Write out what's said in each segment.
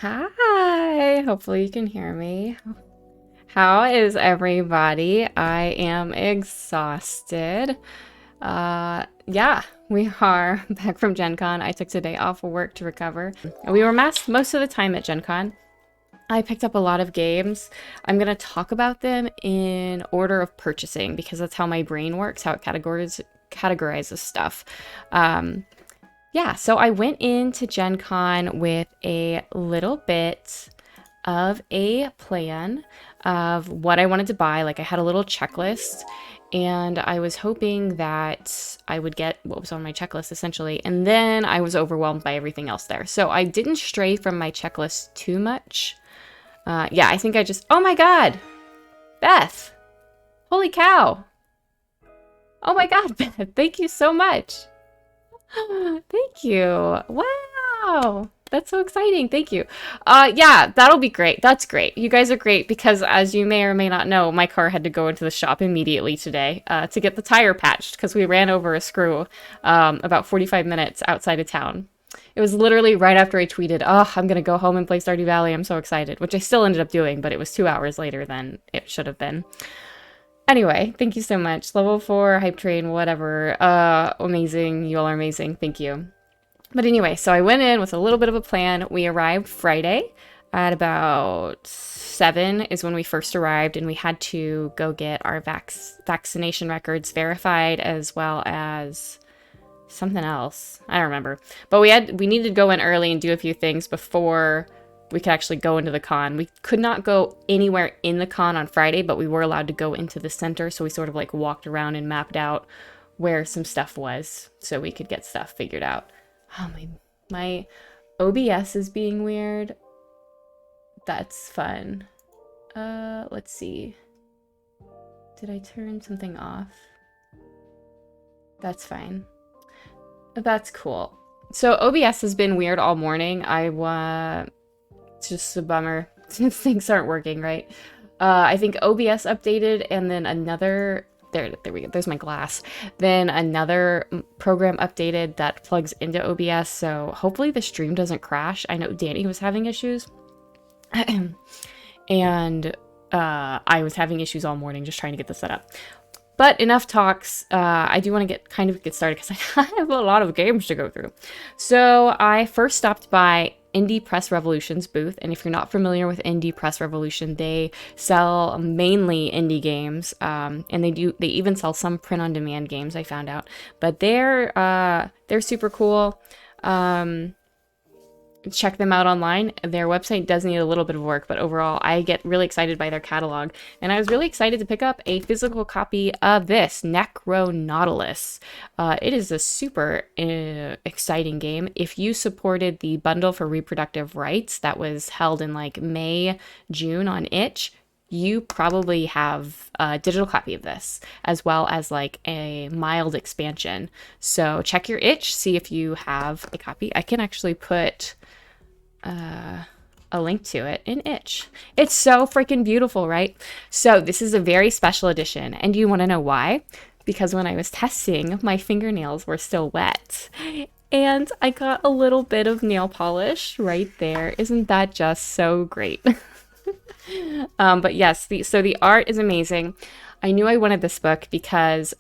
Hi, hopefully you can hear me. How is everybody? I am exhausted. Yeah, we are back from Gen Con. I took today off of work to recover. We were masked most of the time at Gen Con. I picked up a lot of games. I'm going to talk about them in order of purchasing because that's how my brain works, how it categorizes stuff. Yeah, so I went into Gen Con with a little bit of a plan of what I wanted to buy. Like I had a little checklist and I was hoping that I would get what was on my checklist essentially. And then I was overwhelmed by everything else there. So I didn't stray from my checklist too much. Yeah, I think I just, oh my God, Beth, holy cow. Oh my God, Beth, thank you so much. Thank you. Wow. That's so exciting. Thank you. Yeah, that'll be great. That's great. You guys are great because as you may or may not know, my car had to go into the shop immediately today to get the tire patched because we ran over a screw about 45 minutes outside of town. It was literally right after I tweeted, oh, I'm going to go home and play Stardew Valley. I'm so excited, which I still ended up doing, but it was 2 hours later than it should have been. Anyway, thank you so much. Level 4, hype train, whatever. Amazing. You all are amazing. Thank you. But anyway, so I went in with a little bit of a plan. We arrived Friday at about 7 is when we first arrived, and we had to go get our vaccination records verified as well as something else. I don't remember. But we needed to go in early and do a few things before we could actually go into the con. We could not go anywhere in the con on Friday, but we were allowed to go into the center, so we sort of like walked around and mapped out where some stuff was so we could get stuff figured out. Oh, my OBS is being weird. That's fun. Let's see. Did I turn something off? That's fine. That's cool. So OBS has been weird all morning. It's just a bummer. Things aren't working right. I think OBS updated and then another, there we go, there's my glass. Then another program updated that plugs into OBS, so hopefully the stream doesn't crash. I know Danny was having issues. And I was having issues all morning just trying to get this set up. But enough talks. I do want to get started because I have a lot of games to go through. So I first stopped by Indie Press Revolution's booth, and if you're not familiar with Indie Press Revolution, they sell mainly indie games, and they even sell some print-on-demand games. I found out, but they're super cool. Check them out online. Their website does need a little bit of work, but overall I get really excited by their catalog, and I was really excited to pick up a physical copy of this Necronautilus. It is a super exciting game. If you supported the bundle for reproductive rights that was held in like May, June on itch, you probably have a digital copy of this, as well as like a mild expansion. So check your itch, see if you have a copy. I can actually put a link to it in itch. It's so freaking beautiful, right? So this is a very special edition, and you want to know why? Because when I was testing, my fingernails were still wet. And I got a little bit of nail polish right there. Isn't that just so great? But yes, so the art is amazing. I knew I wanted this book because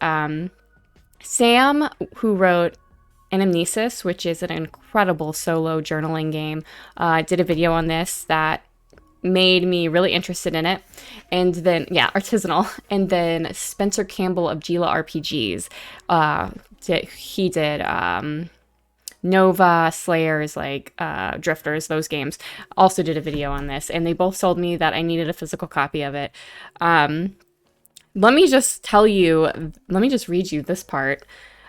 Sam, who wrote Anamnesis, which is an incredible solo journaling game, did a video on this that made me really interested in it. And then, yeah, artisanal. And then Spencer Campbell of Gila RPGs, he did Nova, Slayers, like Drifters, those games, also did a video on this, and they both told me that I needed a physical copy of it. Let me just read you this part.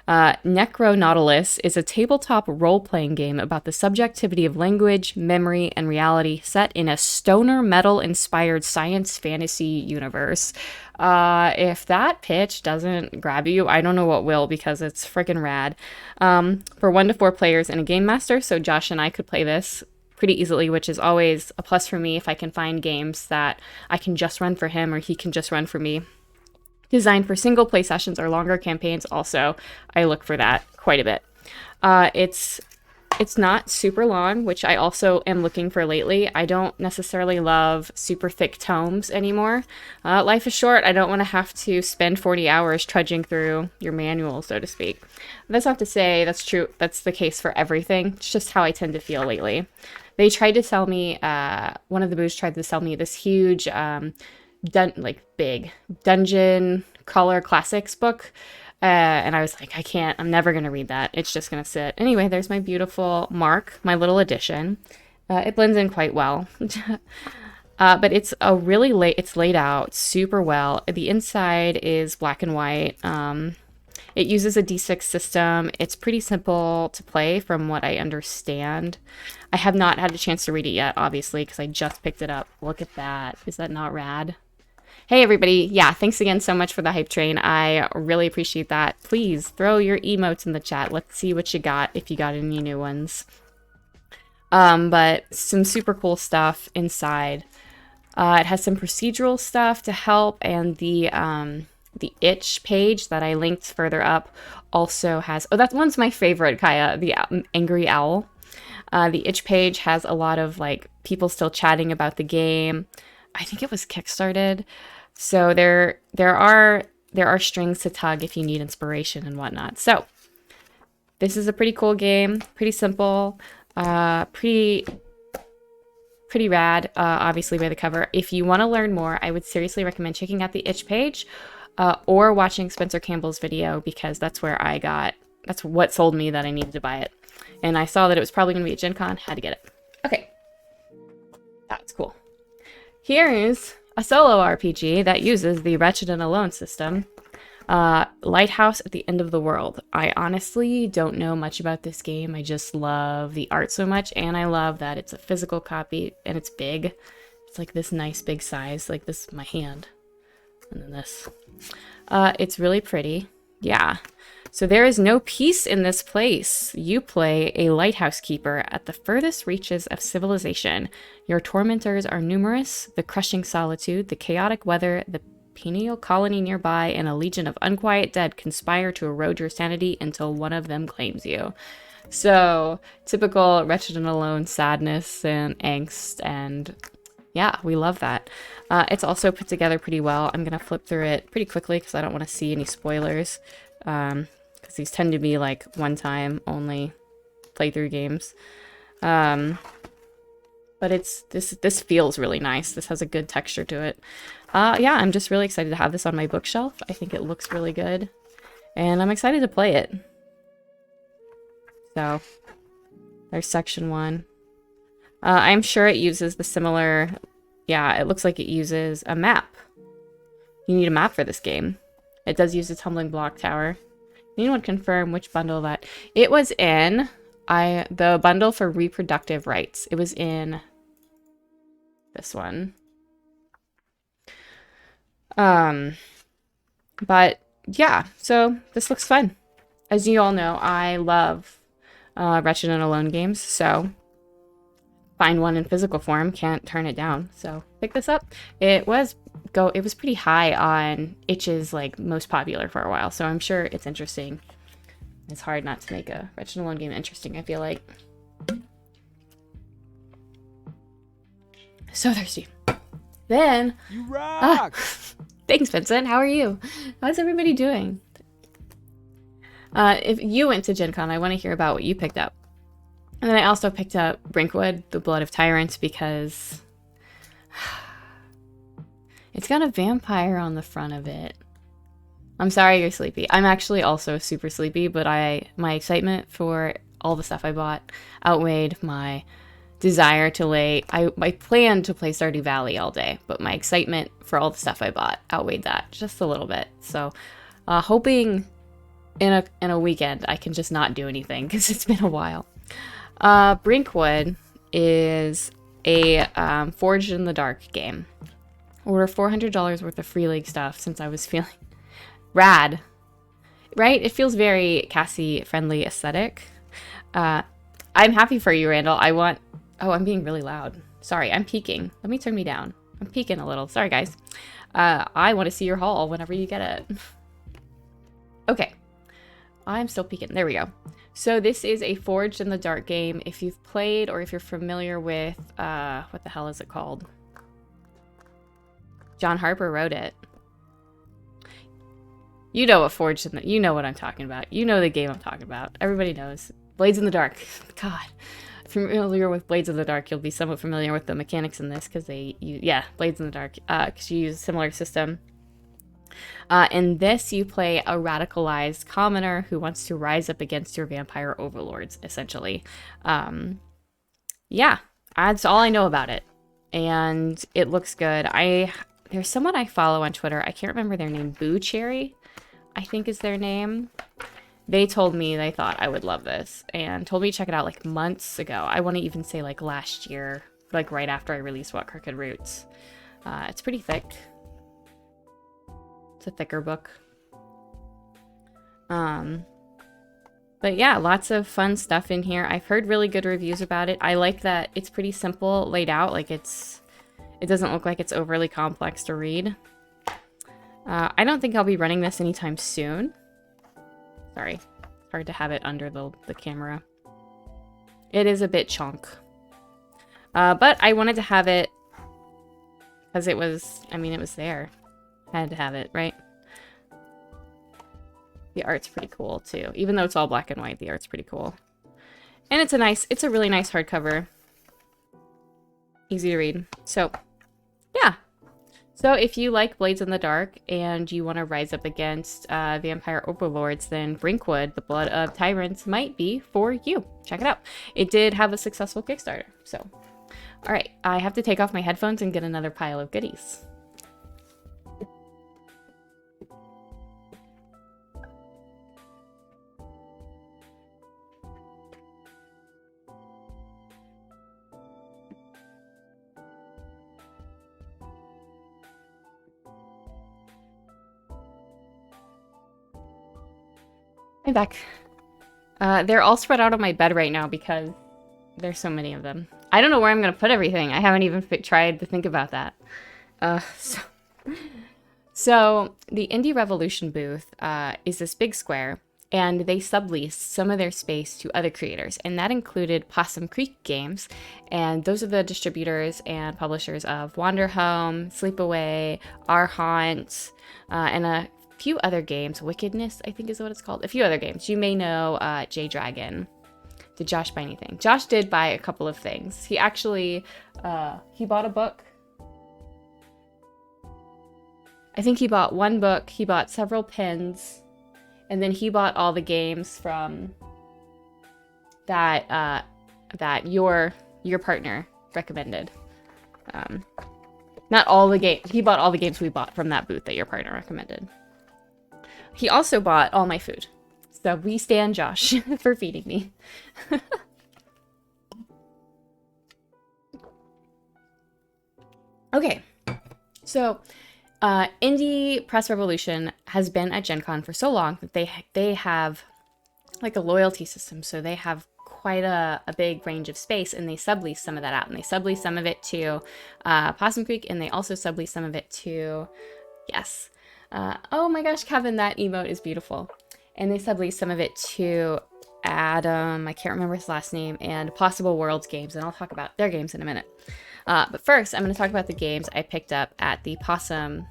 Necronautilus is a tabletop role-playing game about the subjectivity of language, memory, and reality set in a stoner metal-inspired science fantasy universe. If that pitch doesn't grab you, I don't know what will, because it's freaking rad. For 1 to 4 players and a game master, so Josh and I could play this pretty easily, which is always a plus for me if I can find games that I can just run for him or he can just run for me. Designed for single play sessions or longer campaigns also. I look for that quite a bit. It's It's not super long, which I also am looking for lately. I don't necessarily love super thick tomes anymore. Life is short. I don't want to have to spend 40 hours trudging through your manual, so to speak. That's not to say that's true. That's the case for everything. It's just how I tend to feel lately. They tried to sell me, one of the booths tried to sell me this huge, big Dungeon Crawler Classics book. And I was like, I can't, I'm never going to read that. It's just going to sit. Anyway, there's my beautiful mark, my little edition. It blends in quite well. But it's it's laid out super well. The inside is black and white. It uses a D6 system. It's pretty simple to play from what I understand. I have not had a chance to read it yet, obviously, because I just picked it up. Look at that. Is that not rad? Hey everybody, yeah, thanks again so much for the hype train. I really appreciate that. Please throw your emotes in the chat. Let's see what you got, if you got any new ones. But some super cool stuff inside. It has some procedural stuff to help, and the itch page that I linked further up also has, oh, that one's my favorite, Kaya, the Angry Owl. The itch page has a lot of like people still chatting about the game. I think it was kickstarted. So there are strings to tug if you need inspiration and whatnot. So this is a pretty cool game, pretty simple, pretty rad, obviously by the cover. If you want to learn more, I would seriously recommend checking out the itch page or watching Spencer Campbell's video, because that's what sold me that I needed to buy it. And I saw that it was probably going to be at Gen Con, had to get it. Okay, that's cool. Here is a solo RPG that uses the Wretched and Alone system. Lighthouse at the End of the World. I honestly don't know much about this game. I just love the art so much, and I love that it's a physical copy and it's big. It's like this nice big size, like this my hand. And then this. It's really pretty. Yeah. So there is no peace in this place. You play a lighthouse keeper at the furthest reaches of civilization. Your tormentors are numerous: the crushing solitude, the chaotic weather, the penal colony nearby, and a legion of unquiet dead conspire to erode your sanity until one of them claims you. So, typical Wretched and Alone sadness and angst, and yeah, we love that. It's also put together pretty well. I'm going to flip through it pretty quickly because I don't want to see any spoilers. Because these tend to be like one-time only playthrough games. But this feels really nice. This has a good texture to it. Yeah, I'm just really excited to have this on my bookshelf. I think it looks really good, and I'm excited to play it. So, there's section 1. I'm sure it uses the similar... Yeah, it looks like it uses a map. You need a map for this game. It does use a tumbling block tower. Anyone confirm which bundle that... It was in the bundle for reproductive rights. It was in this one. But yeah, so this looks fun. As you all know, I love Wretched and Alone games, so find one in physical form, can't turn it down. So pick this up. It was pretty high on Itch's like most popular for a while, so I'm sure it's interesting. It's hard not to make a Wretched and Alone game interesting, I feel like. So thirsty. Then you rock! Thanks, Vincent. How are you? How's everybody doing? If you went to Gen Con, I want to hear about what you picked up. And then I also picked up Brinkwood, The Blood of Tyrants, because it's got a vampire on the front of it. I'm sorry you're sleepy. I'm actually also super sleepy, but my excitement for all the stuff I bought outweighed my desire to lay... I planned to play Stardew Valley all day, but my excitement for all the stuff I bought outweighed that just a little bit. So, hoping in a weekend I can just not do anything, because it's been a while. Brinkwood is a Forged in the Dark game. Order $400 worth of Free League stuff since I was feeling rad. Right? It feels very Cassie-friendly aesthetic. I'm happy for you, Randall. Oh, I'm being really loud. Sorry, I'm peeking. Let me turn me down. I'm peeking a little. Sorry, guys. I want to see your haul whenever you get it. Okay. I'm still peeking. There we go. So this is a Forged in the Dark game. If you've played or if you're familiar with, what the hell is it called? John Harper wrote it. You know what Forged in the, you know what I'm talking about. You know the game I'm talking about. Everybody knows. Blades in the Dark. God. If you're familiar with Blades in the Dark, you'll be somewhat familiar with the mechanics in this because yeah, Blades in the Dark, because you use a similar system. In this, you play a radicalized commoner who wants to rise up against your vampire overlords, essentially. Yeah, that's all I know about it. And it looks good. There's someone I follow on Twitter. I can't remember their name. Boo Cherry, I think is their name. They told me they thought I would love this and told me to check it out like months ago. I want to even say like last year, like right after I released What Crooked Roots. It's pretty thick. It's a thicker book. But yeah, lots of fun stuff in here. I've heard really good reviews about it. I like that it's pretty simple laid out. Like it doesn't look like it's overly complex to read. I don't think I'll be running this anytime soon. Sorry, it's hard to have it under the camera. It is a bit chunk. But I wanted to have it because it was, I mean, it was there. I had to have it, right? The art's pretty cool too. Even though it's all black and white, the art's pretty cool. And it's a really nice hardcover. Easy to read. So, yeah. So if you like Blades in the Dark and you want to rise up against vampire overlords, then Brinkwood, The Blood of Tyrants might be for you. Check it out. It did have a successful Kickstarter. So, all right. I have to take off my headphones and get another pile of goodies. I'm back. They're all spread out on my bed right now because there's so many of them. I don't know where I'm going to put everything. I haven't even tried to think about that. So the Indie Revolution booth is this big square, and they sublease some of their space to other creators, and that included Possum Creek Games, and those are the distributors and publishers of Wander Home, Sleepaway, Our Haunt, and a few other games. Wickedness, I think is what it's called. A few other games. You may know J-Dragon. Did Josh buy anything? Josh did buy a couple of things. He actually, he bought a book. I think he bought one book. He bought several pins. And then he bought all the games from that your partner recommended. Not all the games. He bought all the games we bought from that booth that your partner recommended. He also bought all my food. So we stand Josh for feeding me. Okay. So Indie Press Revolution has been at Gen Con for so long that they have like a loyalty system. So they have quite a big range of space, and they sublease some of that out. And they sublease some of it to Possum Creek, and they also sublease some of it to, yes. Oh my gosh, Kevin, that emote is beautiful. And they sublease some of it to Adam, I can't remember his last name, and Possible Worlds Games, and I'll talk about their games in a minute. But first, I'm going to talk about the games I picked up at the Possum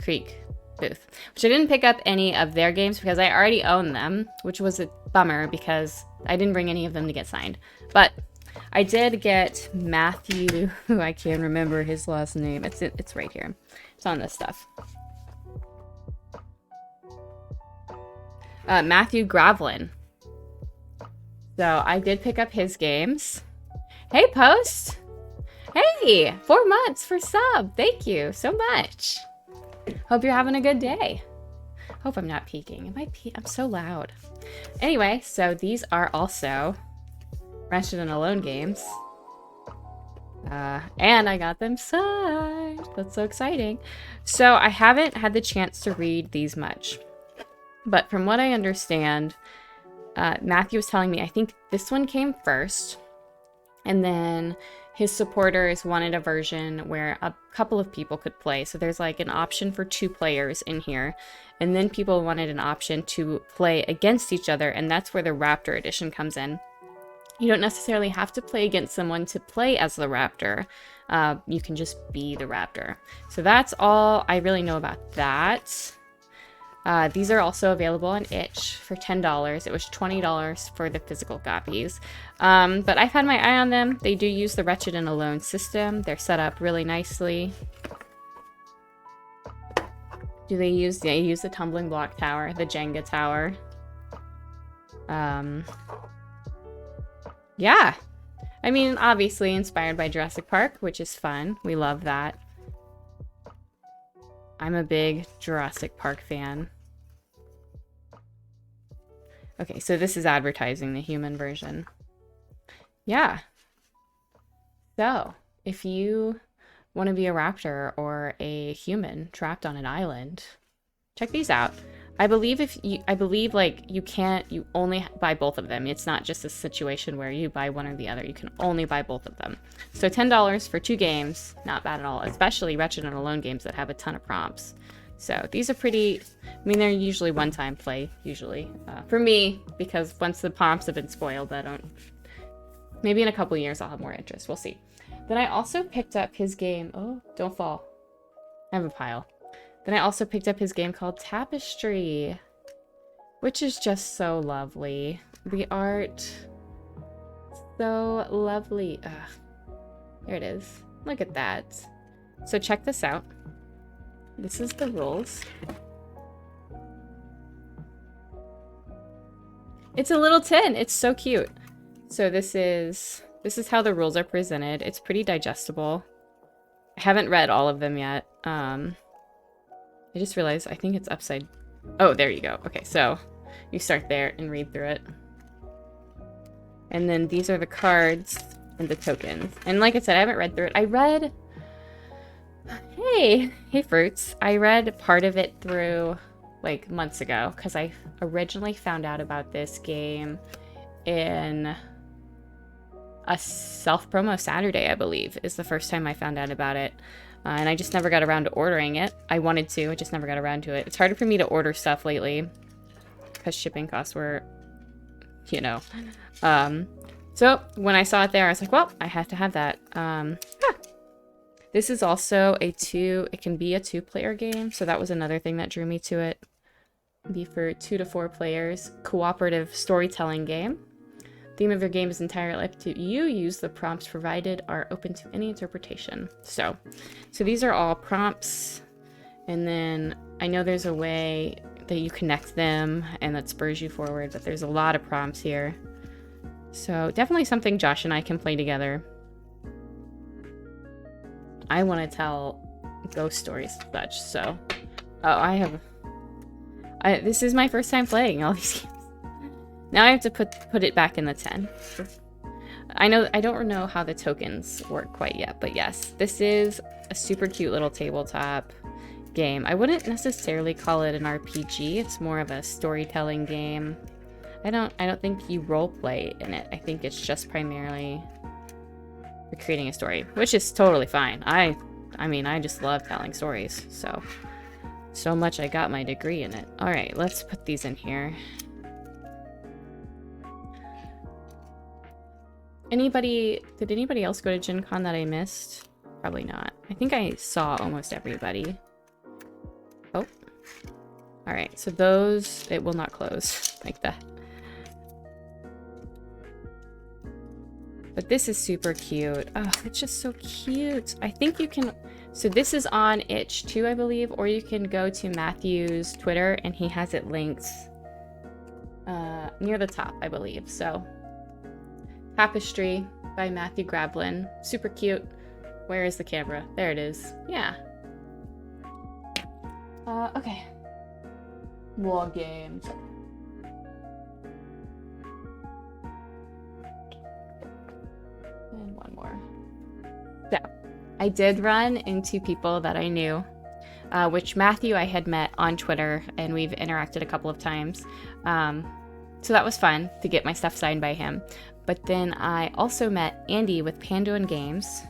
Creek booth, which I didn't pick up any of their games because I already own them, which was a bummer because I didn't bring any of them to get signed. But I did get Matthew, who I can't remember his last name. It's right here. It's on this stuff. Matthew Gravlin. So I did pick up his games. Hey, Post! Hey! 4 months for sub! Thank you so much! Hope you're having a good day. Hope I'm not peeking. I'm so loud. Anyway, so these are also Wretched and Alone games. And I got them signed! That's so exciting. So I haven't had the chance to read these much. But from what I understand, Matthew was telling me, I think this one came first. And then his supporters wanted a version where a couple of people could play. So there's like an option for 2 players in here. And then people wanted an option to play against each other, and that's where the Raptor edition comes in. You don't necessarily have to play against someone to play as the Raptor. You can just be the Raptor. So that's all I really know about that. These are also available on itch for $10. It was $20 for the physical copies. But I've had my eye on them. They do use the Wretched and Alone system. They're set up really nicely. Do they use... They use the tumbling block tower, the Jenga tower. Yeah. I mean, obviously inspired by Jurassic Park, which is fun. We love that. I'm a big Jurassic Park fan. Okay, so this is advertising the human version. Yeah. So, if you want to be a raptor or a human trapped on an island, check these out. I believe you only buy both of them. It's not just a situation where you buy one or the other. You can only buy both of them. So $10 for 2 games, not bad at all, especially Wretched and Alone games that have a ton of prompts. So these are pretty, I mean, they're usually one-time play, usually. For me, because once the prompts have been spoiled, maybe in a couple years I'll have more interest. We'll see. Then I also picked up his game. Oh, don't fall. I have a pile. Then I also picked up his game called Tapestry, which is just so lovely. The art, so lovely. Ugh. Here it is. Look at that. So check this out. This is the rules. It's a little tin. It's so cute. So this is how the rules are presented. It's pretty digestible. I haven't read all of them yet. I just realized I think it's upside. Oh, there you go. Okay, so you start there and read through it. And then these are the cards and the tokens. And like I said, I haven't read through it. I read... Hey Fruits. I read part of it through like months ago because I originally found out about this game in a self-promo Saturday, I believe, is the first time I found out about it. And I just never got around to ordering it. I wanted to, I just never got around to it. It's harder for me to order stuff lately because shipping costs were, you know. So when I saw it there, I was like, well, I have to have that. This is also it can be a 2-player game. So that was another thing that drew me to it. Be for 2 to 4 players. Cooperative storytelling game. Theme of your game is entirely up to you. Use the prompts provided are open to any interpretation. So these are all prompts. And then I know there's a way that you connect them and that spurs you forward, but there's a lot of prompts here. So definitely something Josh and I can play together. I want to tell ghost stories and such, so... Oh, this is my first time playing all these games. Now I have to put it back in the 10. I don't know how the tokens work quite yet, but yes, this is a super cute little tabletop game. I wouldn't necessarily call it an RPG. It's more of a storytelling game. I don't think you role play in it. I think it's just primarily for creating a story, which is totally fine. I mean, I just love telling stories, so much I got my degree in it. All right, let's put these in here. Did anybody else go to Gen Con that I missed? Probably not. I think I saw almost everybody. Oh. Alright, so those, it will not close like that. But this is super cute. Oh, it's just so cute. I think you can, so this is on itch too, I believe, or you can go to Matthew's Twitter and he has it linked near the top, I believe. So Tapestry by Matthew Grablin. Super cute. Where is the camera? There it is. Yeah. Okay. War games. And one more. So, I did run into people that I knew, which Matthew I had met on Twitter, and we've interacted a couple of times. So that was fun to get my stuff signed by him. But then I also met Andy with Panduin Games.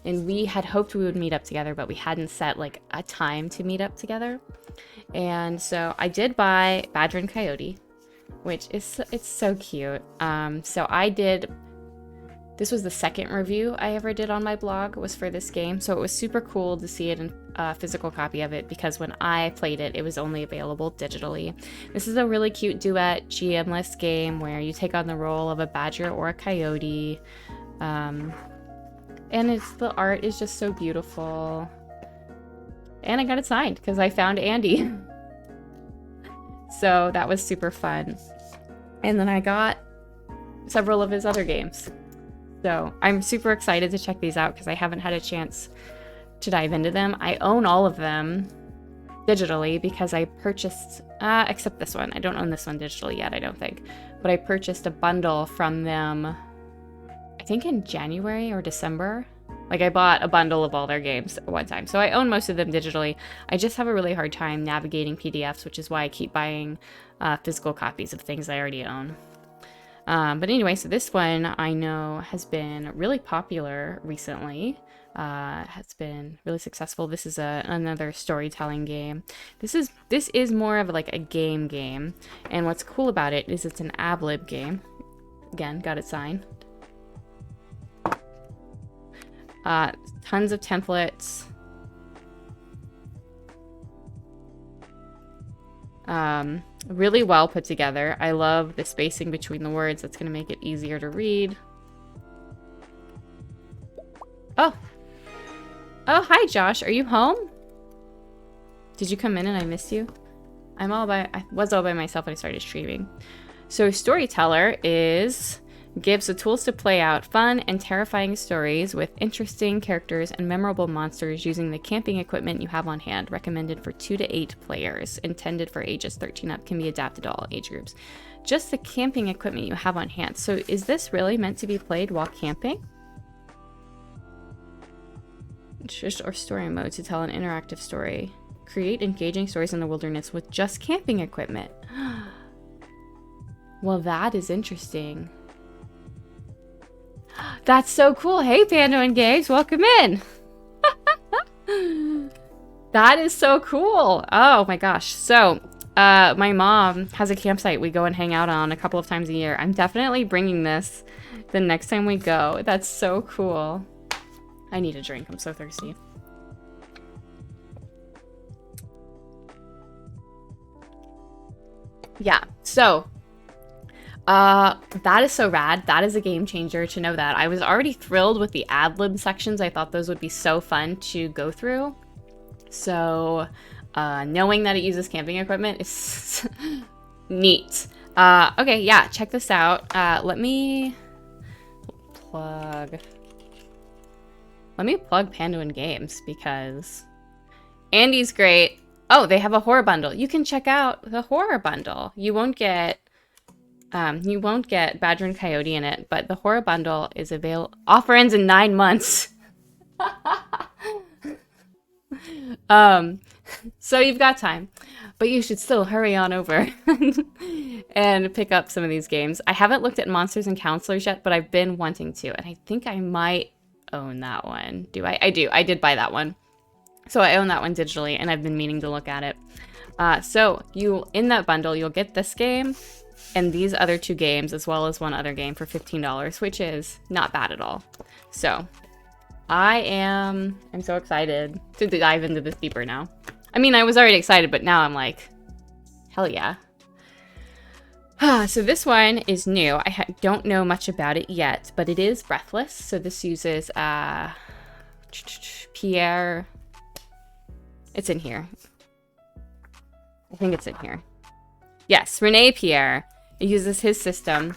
And we had hoped we would meet up together, but we hadn't set like a time to meet up together. And so I did buy Badger and Coyote, which is, it's so cute. So I did, this was the second review I ever did on my blog, was for this game. So it was super cool to see it in a physical copy of it, because when I played it, it was only available digitally. This is a really cute duet GM-less game where you take on the role of a badger or a coyote. And the art is just so beautiful. And I got it signed because I found Andy. So that was super fun. And then I got several of his other games. So I'm super excited to check these out because I haven't had a chance to dive into them. I own all of them digitally because I purchased, except this one. I don't own this one digitally yet, I don't think. But I purchased a bundle from them, I think in January or December. Like, I bought a bundle of all their games at one time. So I own most of them digitally. I just have a really hard time navigating PDFs, which is why I keep buying physical copies of things I already own. But anyway, so this one I know has been really popular recently. Has been really successful. This is another storytelling game. This is more of like a game. And what's cool about it is it's an ablib game. Again, got it signed. Tons of templates. Really well put together. I love the spacing between the words. That's going to make it easier to read. Oh, hi Josh. Are you home? Did you come in and I missed you? I was all by myself when I started streaming. So Storyteller gives the tools to play out fun and terrifying stories with interesting characters and memorable monsters using the camping equipment you have on hand. Recommended for 2 to 8 players. Intended for ages 13 up. Can be adapted to all age groups. Just the camping equipment you have on hand. So is this really meant to be played while camping? Or story mode to tell an interactive story. Create engaging stories in the wilderness with just camping equipment. Well, that is interesting. That's so cool. Hey, Panduin Games, welcome in. That is so cool. Oh my gosh. So, my mom has a campsite we go and hang out on a couple of times a year. I'm definitely bringing this the next time we go. That's so cool. I need a drink. I'm so thirsty. Yeah, so that is so rad. That is a game changer to know that. I was already thrilled with the ad-lib sections. I thought those would be so fun to go through. So knowing that it uses camping equipment is neat. Okay, yeah, check this out. Let me plug Panduin Games because Andy's great. Oh, they have a horror bundle. You can check out the horror bundle. You won't get Badger and Coyote in it, but the horror bundle is available. Offer ends in 9 months. So you've got time, but you should still hurry on over and pick up some of these games. I haven't looked at Monsters and Counselors yet, but I've been wanting to, and I think I might own that one. Do I? I do. I did buy that one. So I own that one digitally, and I've been meaning to look at it. So in that bundle, you'll get this game and these other 2 games, as well as one other game for $15, which is not bad at all. So I'm so excited to dive into this deeper now. I mean, I was already excited, but now I'm like, hell yeah. So this one is new. I don't know much about it yet, but it is breathless. So this uses Pierre. It's in here. I think it's in here. Yes, Rene Pierre. It uses his system,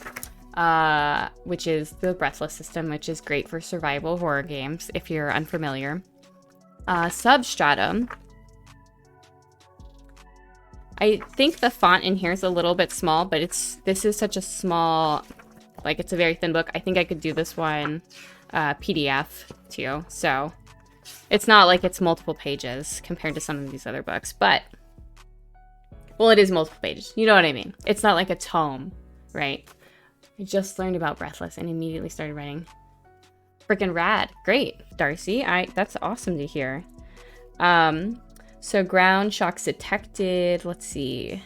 which is the Breathless system, which is great for survival horror games, if you're unfamiliar. SUBSTRATUM. I think the font in here is a little bit small, but this is such a small, like, it's a very thin book. I think I could do this one PDF too, so it's not like it's multiple pages compared to some of these other books, but Well, it is multiple pages. You know what I mean. It's not like a tome, right? I just learned about Breathless and immediately started writing. Freaking rad. Great, Darcy. That's awesome to hear. So ground shocks detected. Let's see.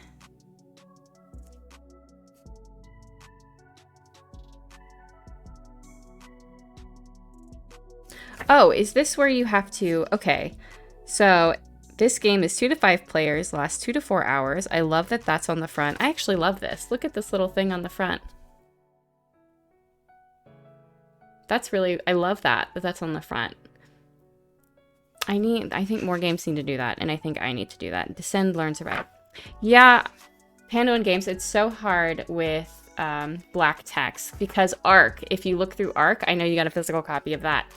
Oh, is this where you have to... Okay, so this game is 2 to 5 players, lasts 2 to 4 hours. I love that that's on the front. I actually love this. Look at this little thing on the front. That's really... I love that that's on the front. I think more games need to do that, and I think I need to do that. Descend, learn, survive. Yeah, Pandora Games, it's so hard with black text because Arc, if you look through Arc, I know you got a physical copy of that.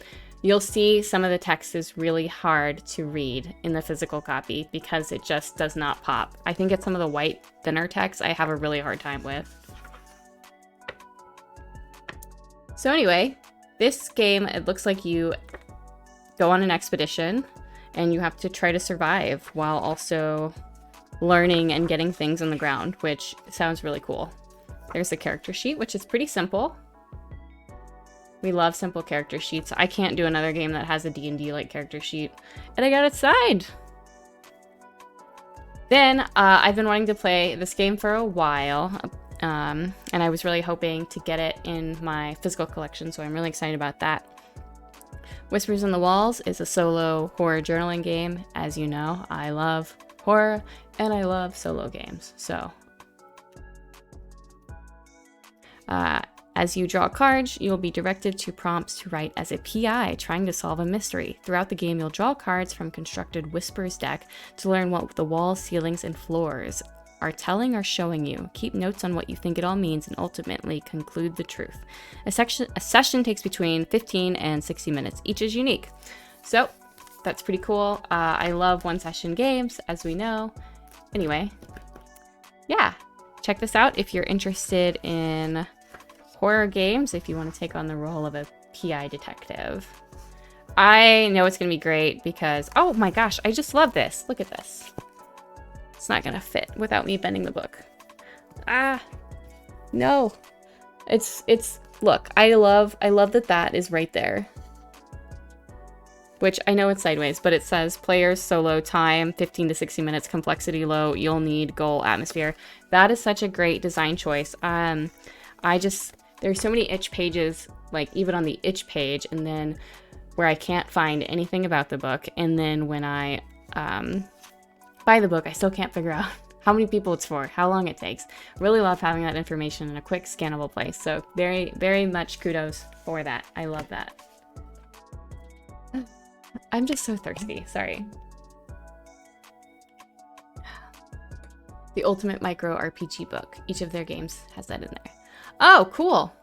You'll see some of the text is really hard to read in the physical copy because it just does not pop. I think it's some of the white, thinner text I have a really hard time with. So anyway, this game, it looks like you go on an expedition and you have to try to survive while also learning and getting things on the ground, which sounds really cool. There's a character sheet, which is pretty simple. We love simple character sheets. I can't do another game that has a D&D like character sheet. And I got it signed! Then, I've been wanting to play this game for a while, and I was really hoping to get it in my physical collection, so I'm really excited about that. Whispers on the Walls is a solo horror journaling game. As you know, I love horror, and I love solo games, so... As you draw cards, you'll be directed to prompts to write as a PI trying to solve a mystery. Throughout the game, you'll draw cards from constructed Whispers deck to learn what the walls, ceilings, and floors are telling or showing you. Keep notes on what you think it all means and ultimately conclude the truth. A session takes between 15 and 60 minutes. Each is unique. So that's pretty cool. I love one-session games, as we know. Anyway, yeah, check this out if you're interested in horror games, if you want to take on the role of a PI detective. I know it's going to be great because, oh my gosh, I just love this. Look at this. It's not going to fit without me bending the book. Ah, no. Look, I love that is right there. Which I know it's sideways, but it says players, solo, time, 15 to 60 minutes, complexity low, you'll need, goal, atmosphere. That is such a great design choice. There's so many itch pages, like even on the itch page, and then where I can't find anything about the book. And then when I buy the book, I still can't figure out how many people it's for, how long it takes. Really love having that information in a quick, scannable place. So very, very much kudos for that. I love that. I'm just so thirsty, sorry. The Ultimate Micro RPG book. Each of their games has that in there. Oh, cool.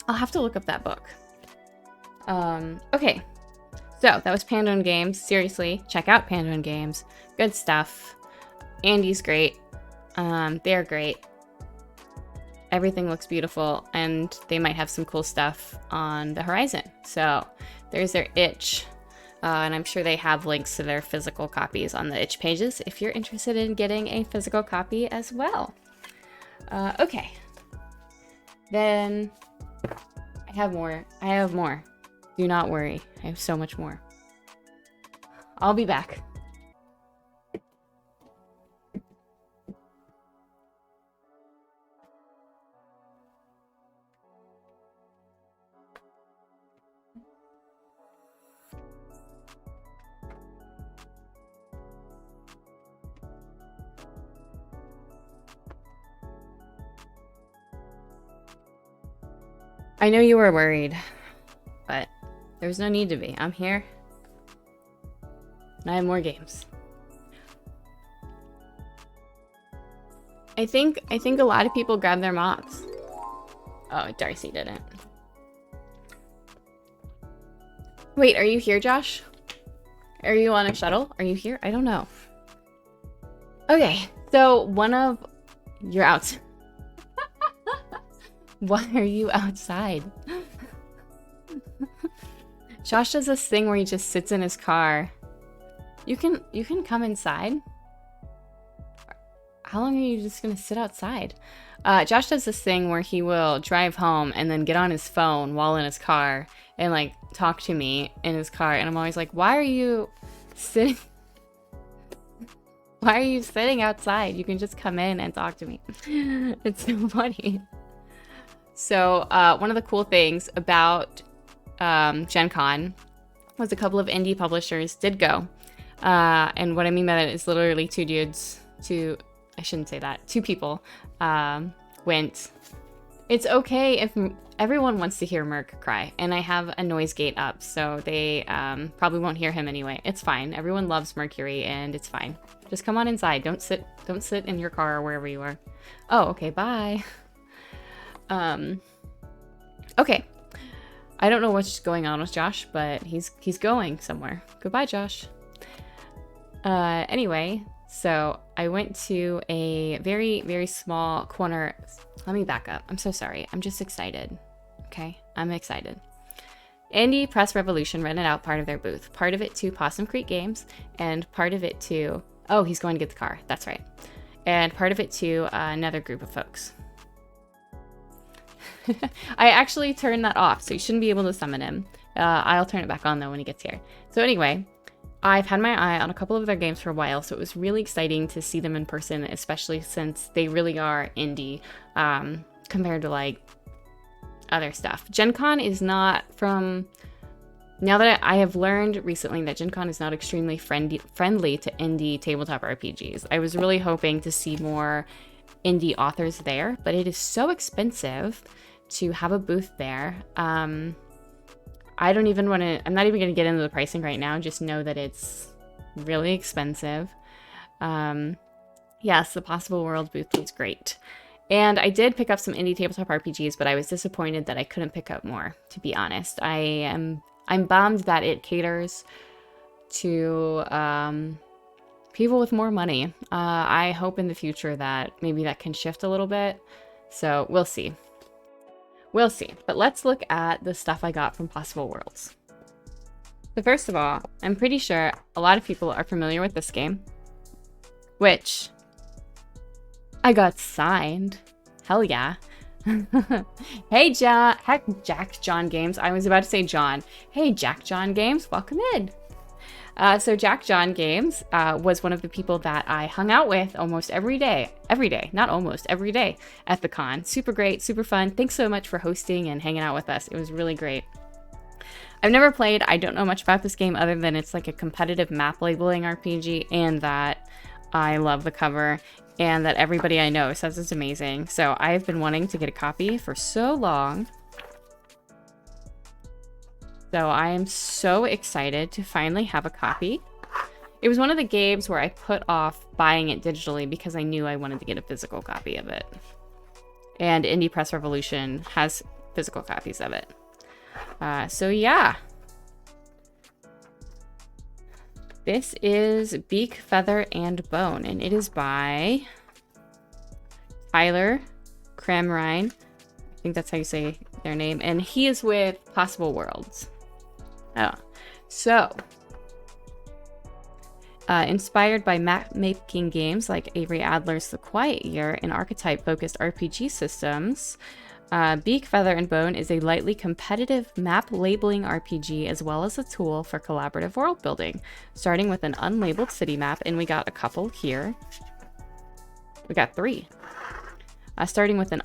I'll have to look up that book. Okay. So, that was Pandora Games. Seriously, check out Pandora Games. Good stuff. Andy's great. They're great. Everything looks beautiful, and they might have some cool stuff on the horizon. So, there's their itch. And I'm sure they have links to their physical copies on the itch pages if you're interested in getting a physical copy as well. Okay. Then I have more. I have more. Do not worry. I have so much more. I'll be back. I know you were worried, but there's no need to be. I'm here, and I have more games. I think a lot of people grab their mops. Oh, Darcy didn't. Wait, are you here, Josh? Are you on a shuttle? Are you here? I don't know. Okay, so you're out. Why are you outside? Josh does this thing where he just sits in his car. You can come inside. how long are you just gonna sit outside? Josh does this thing where he will drive home and then get on his phone while in his car and like talk to me in his car, and I'm always like, why are you sitting why are you sitting outside? You can just come in and talk to me. It's so funny. So one of the cool things about Gen Con was a couple of indie publishers did go. And what I mean by that is literally two people went. It's okay if everyone wants to hear Merc cry, and I have a noise gate up, so they probably won't hear him anyway. It's fine. Everyone loves Mercury, and it's fine. Just come on inside. Don't sit in your car or wherever you are. Oh, okay, bye. Okay. I don't know what's going on with Josh, but he's going somewhere. Goodbye, Josh. Anyway, so I went to a very, very small corner. Let me back up. I'm so sorry. I'm just excited. Okay? I'm excited. Indie Press Revolution rented out part of their booth. Part of it to Possum Creek Games, and part of it to... Oh, he's going to get the car. That's right. And part of it to another group of folks. I actually turned that off, so you shouldn't be able to summon him. I'll turn it back on, though, when he gets here. So anyway, I've had my eye on a couple of their games for a while, so it was really exciting to see them in person, especially since they really are indie compared to, like, other stuff. Gen Con is not from... Now that I have learned recently that Gen Con is not extremely friendly to indie tabletop RPGs. I was really hoping to see more indie authors there, but it is so expensive to have a booth there. I don't even want to... I'm not even going to get into the pricing right now. Just know that it's really expensive. Yes, the Possible World booth was great. And I did pick up some indie tabletop RPGs, but I was disappointed that I couldn't pick up more, to be honest. I'm bummed that it caters to people with more money. I hope in the future that maybe that can shift a little bit. So we'll see. We'll see. But let's look at the stuff I got from Possible Worlds. So first of all, I'm pretty sure a lot of people are familiar with this game, which I got signed. Hell yeah. Hey, Jack John Games. I was about to say John. Hey, Jack John Games, welcome in. So Jack John Games was one of the people that I hung out with almost every day, not almost, every day at the con. Super great, super fun. Thanks so much for hosting and hanging out with us. It was really great. I've never played. I don't know much about this game other than it's like a competitive map labeling RPG, and that I love the cover, and that everybody I know says it's amazing. So I've been wanting to get a copy for so long. So I am so excited to finally have a copy. It was one of the games where I put off buying it digitally because I knew I wanted to get a physical copy of it. And Indie Press Revolution has physical copies of it. So yeah. This is Beak, Feather, and Bone, and it is by Tyler Cramrine. I think that's how you say their name. And he is with Possible Worlds. Oh, so inspired by map-making games like Avery Adler's The Quiet Year and archetype-focused RPG systems, Beak, Feather, and Bone is a lightly competitive map labeling RPG as well as a tool for collaborative world building, starting with an unlabeled city map, and we got a couple here. We got 3. Starting with an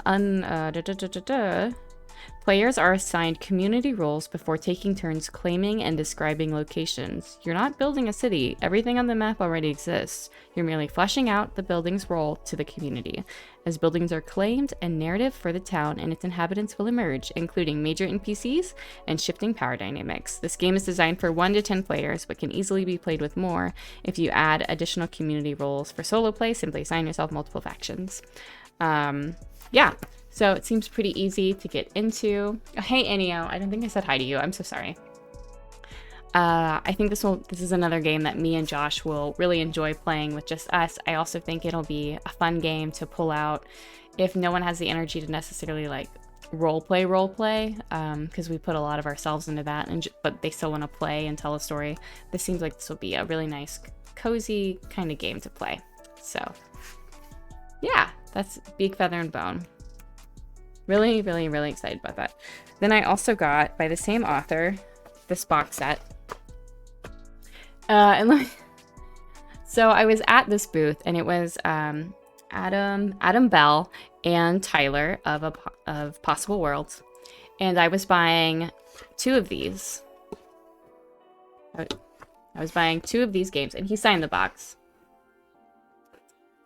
Players are assigned community roles before taking turns claiming and describing locations. You're not building a city. Everything on the map already exists. You're merely fleshing out the building's role to the community. As buildings are claimed, a narrative for the town and its inhabitants will emerge, including major NPCs and shifting power dynamics. This game is designed for 1 to 10 players, but can easily be played with more if you add additional community roles. For solo play, simply assign yourself multiple factions. Yeah. So it seems pretty easy to get into. Oh, hey, Ennio. I don't think I said hi to you. I'm so sorry. I think this is another game that me and Josh will really enjoy playing with just us. I also think it'll be a fun game to pull out if no one has the energy to necessarily like role play, because we put a lot of ourselves into that, but they still want to play and tell a story. This seems like this will be a really nice, cozy kind of game to play. So That's Beak, Feather, and Bone. Really, really, really excited about that. Then I also got, by the same author, this box set. So I was at this booth, and it was Adam Bell and Tyler of Possible Worlds, and I was buying 2 of these. I was buying 2 of these games, and he signed the box.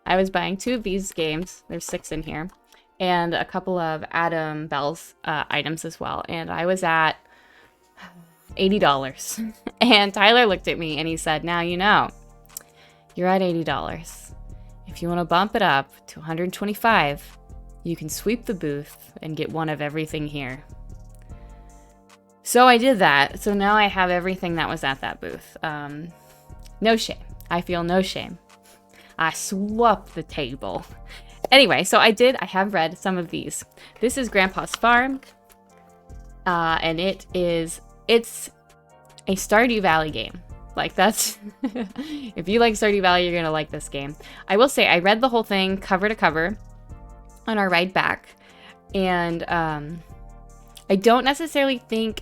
I was buying 2 of these games. There's 6 in here, and a couple of Adam Bell's items as well. And I was at $80. And Tyler looked at me and he said, "Now you know, you're at $80. If you want to bump it up to $125, you can sweep the booth and get one of everything here." So I did that. So now I have everything that was at that booth. No shame. I feel no shame. I swapped the table. Anyway, so I have read some of these. This is Grandpa's Farm. And it's a Stardew Valley game. Like, that's... if you like Stardew Valley, you're going to like this game. I will say, I read the whole thing cover to cover on our ride back. And I don't necessarily think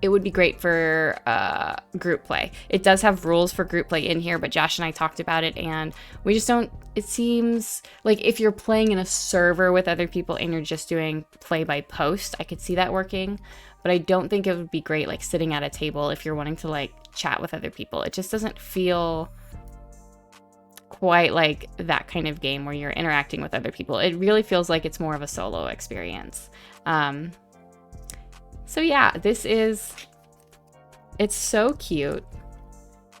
it would be great for group play. It does have rules for group play in here, but Josh and I talked about it, and we just don't... It seems like if you're playing in a server with other people and you're just doing play by post, I could see that working. But I don't think it would be great, like, sitting at a table if you're wanting to, like, chat with other people. It just doesn't feel quite like that kind of game where you're interacting with other people. It really feels like it's more of a solo experience. So yeah, it's so cute.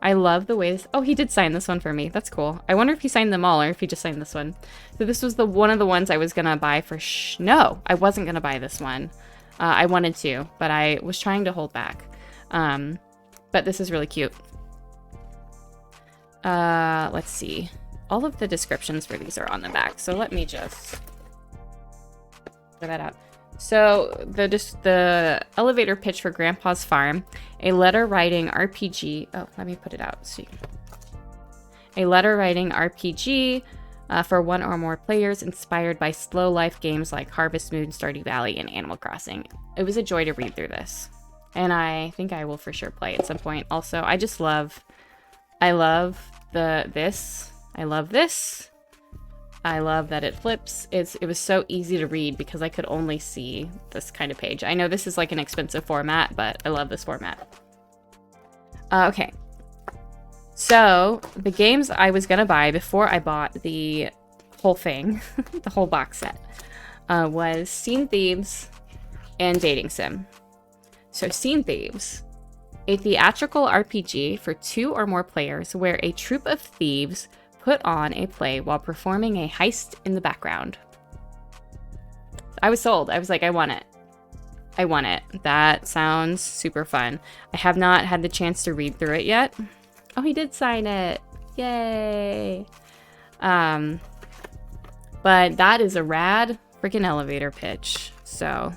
I love the way this... Oh, he did sign this one for me. That's cool. I wonder if he signed them all or if he just signed this one. So this was one of the ones I was going to buy for... No, I wasn't going to buy this one. I wanted to, but I was trying to hold back. But this is really cute. Let's see. All of the descriptions for these are on the back, so let me just figure that out. So the elevator pitch for Grandpa's Farm, a letter writing RPG. Oh, let me put it out. See, a letter writing RPG for 1 or more players, inspired by slow life games like Harvest Moon, Stardew Valley, and Animal Crossing. It was a joy to read through this, and I think I will for sure play at some point. Also, I love this. I love this. I love that it flips. It was so easy to read because I could only see this kind of page. I know this is like an expensive format, but I love this format. Okay. So the games I was gonna buy before I bought the whole thing, the whole box set, was Scene Thieves and Dating Sim. So Scene Thieves, a theatrical RPG for 2 or more players where a troupe of thieves put on a play while performing a heist in the background. I was sold. I was like, I want it. I want it. That sounds super fun. I have not had the chance to read through it yet. Oh, he did sign it. Yay. But that is a rad freaking elevator pitch. So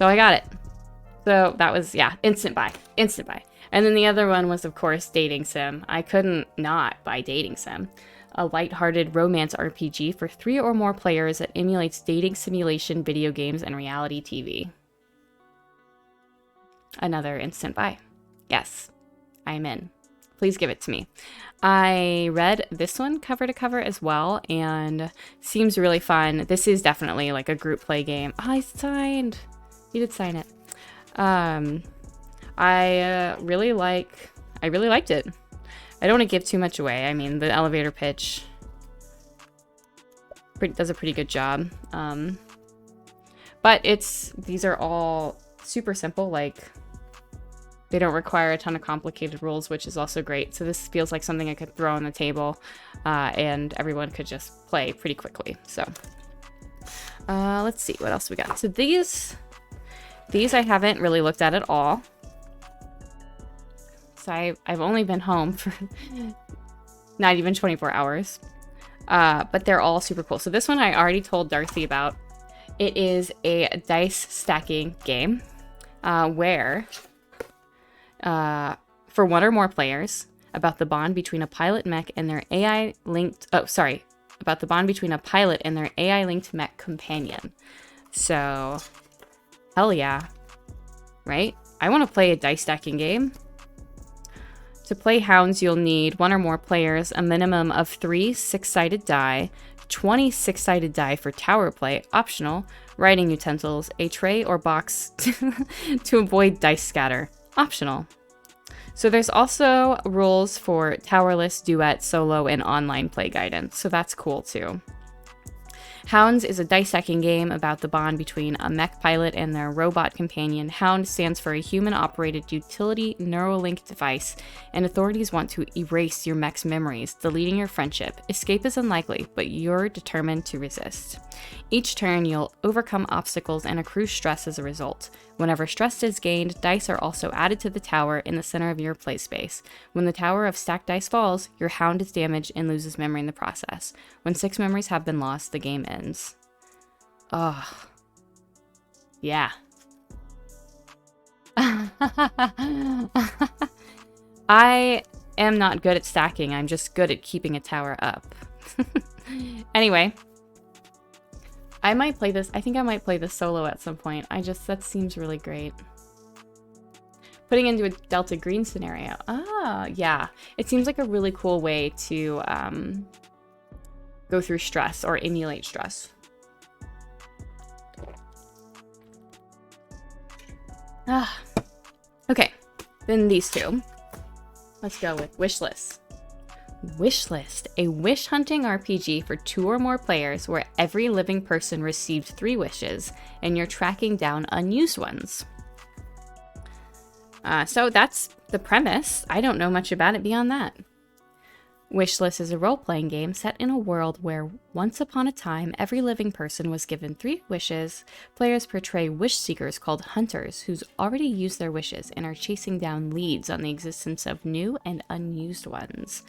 I got it. So that was, yeah, instant buy. Instant buy. And then the other one was, of course, Dating Sim. I couldn't not buy Dating Sim. A lighthearted romance RPG for 3 or more players that emulates dating simulation video games and reality TV. Another instant buy. Yes, I'm in. Please give it to me. I read this one cover to cover as well, and seems really fun. This is definitely like a group play game. Oh, I signed. You did sign it. I really liked it. I don't want to give too much away. I mean, the elevator pitch does a pretty good job. But these are all super simple. Like, they don't require a ton of complicated rules, which is also great. So this feels like something I could throw on the table, and everyone could just play pretty quickly. So let's see what else we got. So these I haven't really looked at all. So I've only been home for not even 24 hours. But they're all super cool. So this one I already told Darcy about. It is a dice stacking game where, for 1 or more players, about the bond between a pilot mech and their AI-linked... Oh, sorry. about the bond between a pilot and their AI-linked mech companion. So, hell yeah. Right? I want to play a dice stacking game. To play Hounds, you'll need 1 or more players, a minimum of 3 6-sided die, 20 6-sided die for tower play, optional, writing utensils, a tray or box to avoid dice scatter, optional. So there's also rules for towerless, duet, solo, and online play guidance, so that's cool too. Hounds is a dice stacking game about the bond between a mech pilot and their robot companion. Hound stands for a human-operated utility Neuralink device, and authorities want to erase your mech's memories, deleting your friendship. Escape is unlikely, but you're determined to resist. Each turn, you'll overcome obstacles and accrue stress as a result. Whenever stress is gained, dice are also added to the tower in the center of your play space. When the tower of stacked dice falls, your hound is damaged and loses memory in the process. When 6 memories have been lost, the game ends. Ugh. Yeah. I am not good at stacking. I'm just good at keeping a tower up. Anyway. I might play this. I think I might play this solo at some point. That seems really great. Putting into a Delta Green scenario. Ah, yeah. It seems like a really cool way to go through stress or emulate stress. Ah. Okay, then these two. Let's go with Wishlist. Wishlist, a wish hunting RPG for 2 or more players where every living person received 3 wishes and you're tracking down unused ones. So that's the premise. I don't know much about it beyond that. Wishlist is a role-playing game set in a world where once upon a time every living person was given 3 wishes. Players portray wish seekers called hunters who's already used their wishes and are chasing down leads on the existence of new and unused ones.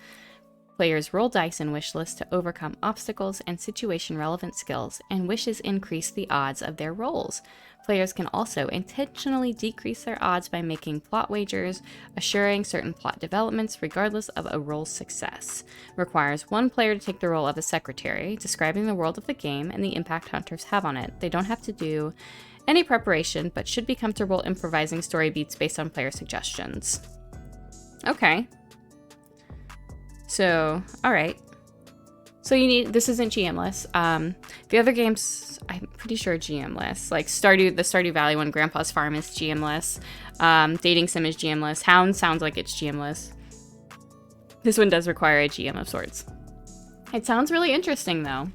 Players roll dice in Wishlist to overcome obstacles and situation-relevant skills, and wishes increase the odds of their rolls. Players can also intentionally decrease their odds by making plot wagers, assuring certain plot developments regardless of a roll's success. Requires 1 player to take the role of a secretary, describing the world of the game and the impact hunters have on it. They don't have to do any preparation, but should be comfortable improvising story beats based on player suggestions. Okay. So, alright. So this isn't GM-less. The other games, I'm pretty sure GM-less. Like Stardew, the Stardew Valley one, Grandpa's Farm is GM-less. Dating Sim is GM-less. Hound sounds like it's GM-less. This one does require a GM of sorts. It sounds really interesting, though.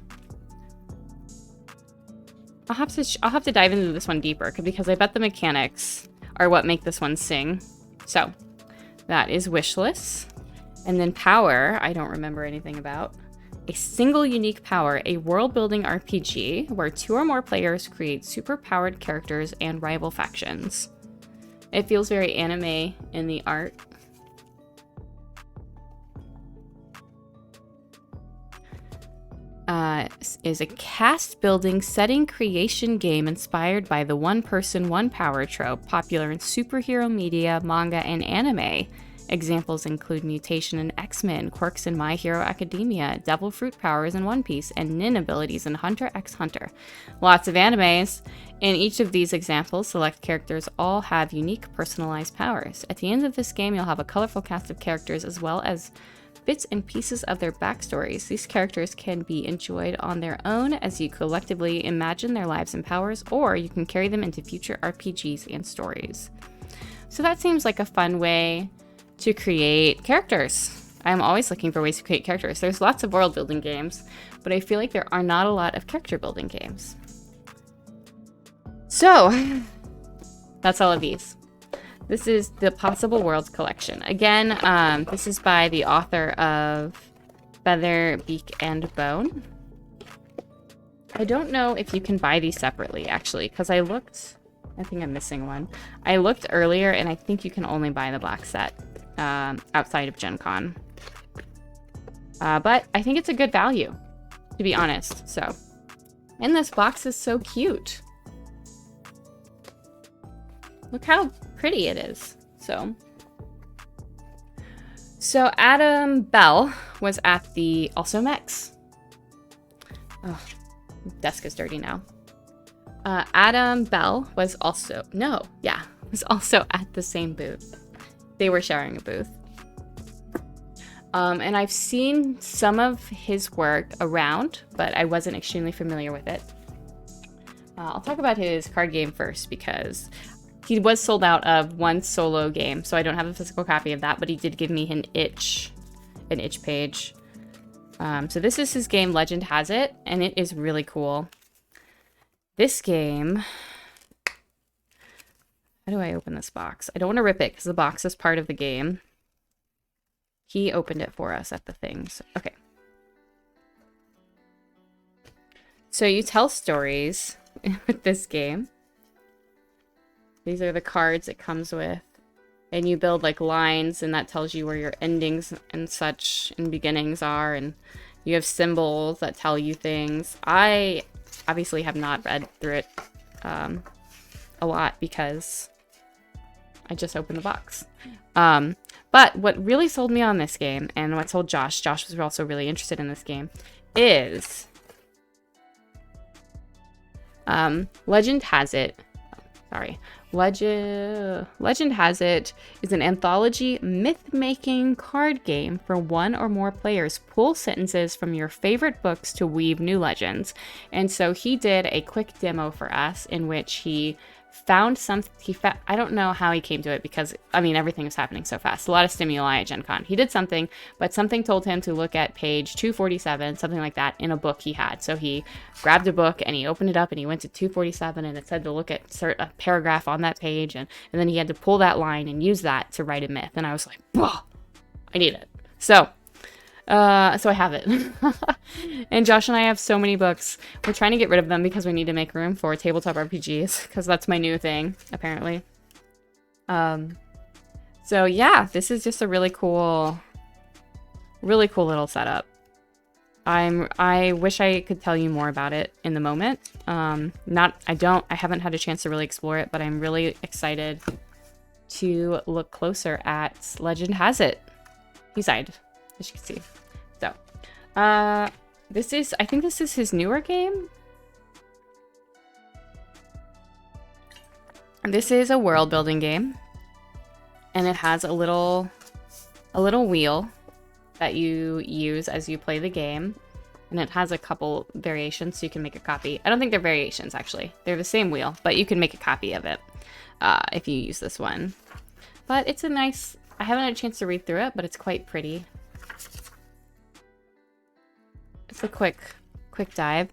I'll have to dive into this one deeper, because I bet the mechanics are what make this one sing. So, that is Wishless. And then Power, I don't remember anything about. A single unique power, a world-building RPG where 2 or more players create super-powered characters and rival factions. It feels very anime in the art. Is a cast-building setting creation game inspired by the one-person, one-power trope popular in superhero media, manga, and anime. Examples include mutation in X-Men, quirks in My Hero Academia, devil fruit powers in One Piece, and nin abilities in Hunter x Hunter. Lots of animes. In each of these examples, select characters all have unique personalized powers. At the end of this game, you'll have a colorful cast of characters as well as bits and pieces of their backstories. These characters can be enjoyed on their own as you collectively imagine their lives and powers, or you can carry them into future RPGs and stories. So that seems like a fun way to create characters. I'm always looking for ways to create characters. There's lots of world building games, but I feel like there are not a lot of character building games. So, that's all of these. This is the Possible Worlds collection. Again, this is by the author of Feather, Beak, and Bone. I don't know if you can buy these separately, actually, because I looked. I think I'm missing one. I looked earlier, and I think you can only buy the black set outside of Gen Con. But I think it's a good value, to be honest. So, and this box is so cute. Look how pretty it is. So Adam Bell was at the Also Mex. Oh, desk is dirty now. Adam Bell was also, was also at the same booth. They were sharing a booth. And I've seen some of his work around, but I wasn't extremely familiar with it. I'll talk about his card game first because he was sold out of one solo game, so I don't have a physical copy of that, but he did give me an itch page. So this is his game, Legend Has It, and it is really cool. This game... How do I open this box? I don't want to rip it because the box is part of the game. He opened it for us at the things. Okay. So you tell stories with this game. These are the cards it comes with. And you build like lines, and that tells you where your endings and such and beginnings are. And you have symbols that tell you things. I obviously have not read through it a lot because I just opened the box. But what really sold me on this game, and what sold Josh was also really interested in this game, is Legend Has It. Legend Has It is an anthology myth-making card game for one or more players. Pull sentences from your favorite books to weave new legends. And so he did a quick demo for us in which he found I don't know how he came to it because, I mean, everything was happening so fast. A lot of stimuli at Gen Con. He did something, but something told him to look at page 247, something like that, in a book he had. So he grabbed a book and he opened it up and he went to 247 and it said to look at a paragraph on that page. And then he had to pull that line and use that to write a myth. And I was like, whoa, I need it. So I have it. And Josh and I have so many books. We're trying to get rid of them because we need to make room for tabletop RPGs because that's my new thing, apparently. So yeah, this is just a really cool little setup. I wish I could tell you more about it in the moment. I haven't had a chance to really explore it, but I'm really excited to look closer at Legend Has It. He signed, as you can see. So, I think this is his newer game. This is a world building game, and it has a little wheel that you use as you play the game, and it has a couple variations so you can make a copy. I don't think they're variations, actually. They're the same wheel, but you can make a copy of it if you use this one. But it's a nice... I haven't had a chance to read through it, but it's quite pretty. It's a quick dive.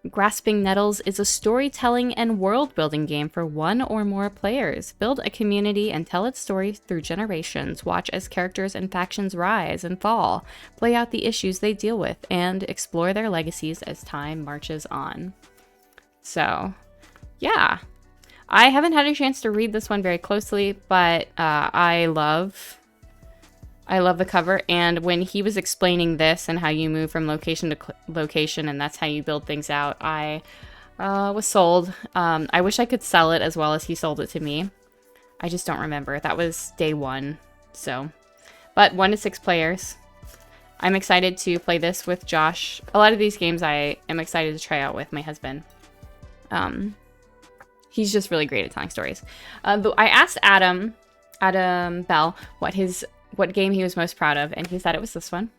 Grasping Nettles is a storytelling and world-building game for one or more players. Build a community and tell its story through generations. Watch as characters and factions rise and fall. Play out the issues they deal with and explore their legacies as time marches on. So, yeah. I haven't had a chance to read this one very closely, but I love the cover, and when he was explaining this and how you move from location to location and that's how you build things out, I was sold. I wish I could sell it as well as he sold it to me. I just don't remember. That was day one. So, but 1 to 6 players. I'm excited to play this with Josh. A lot of these games I am excited to try out with my husband. He's just really great at telling stories. I asked Adam Bell what game he was most proud of, and he said it was this one,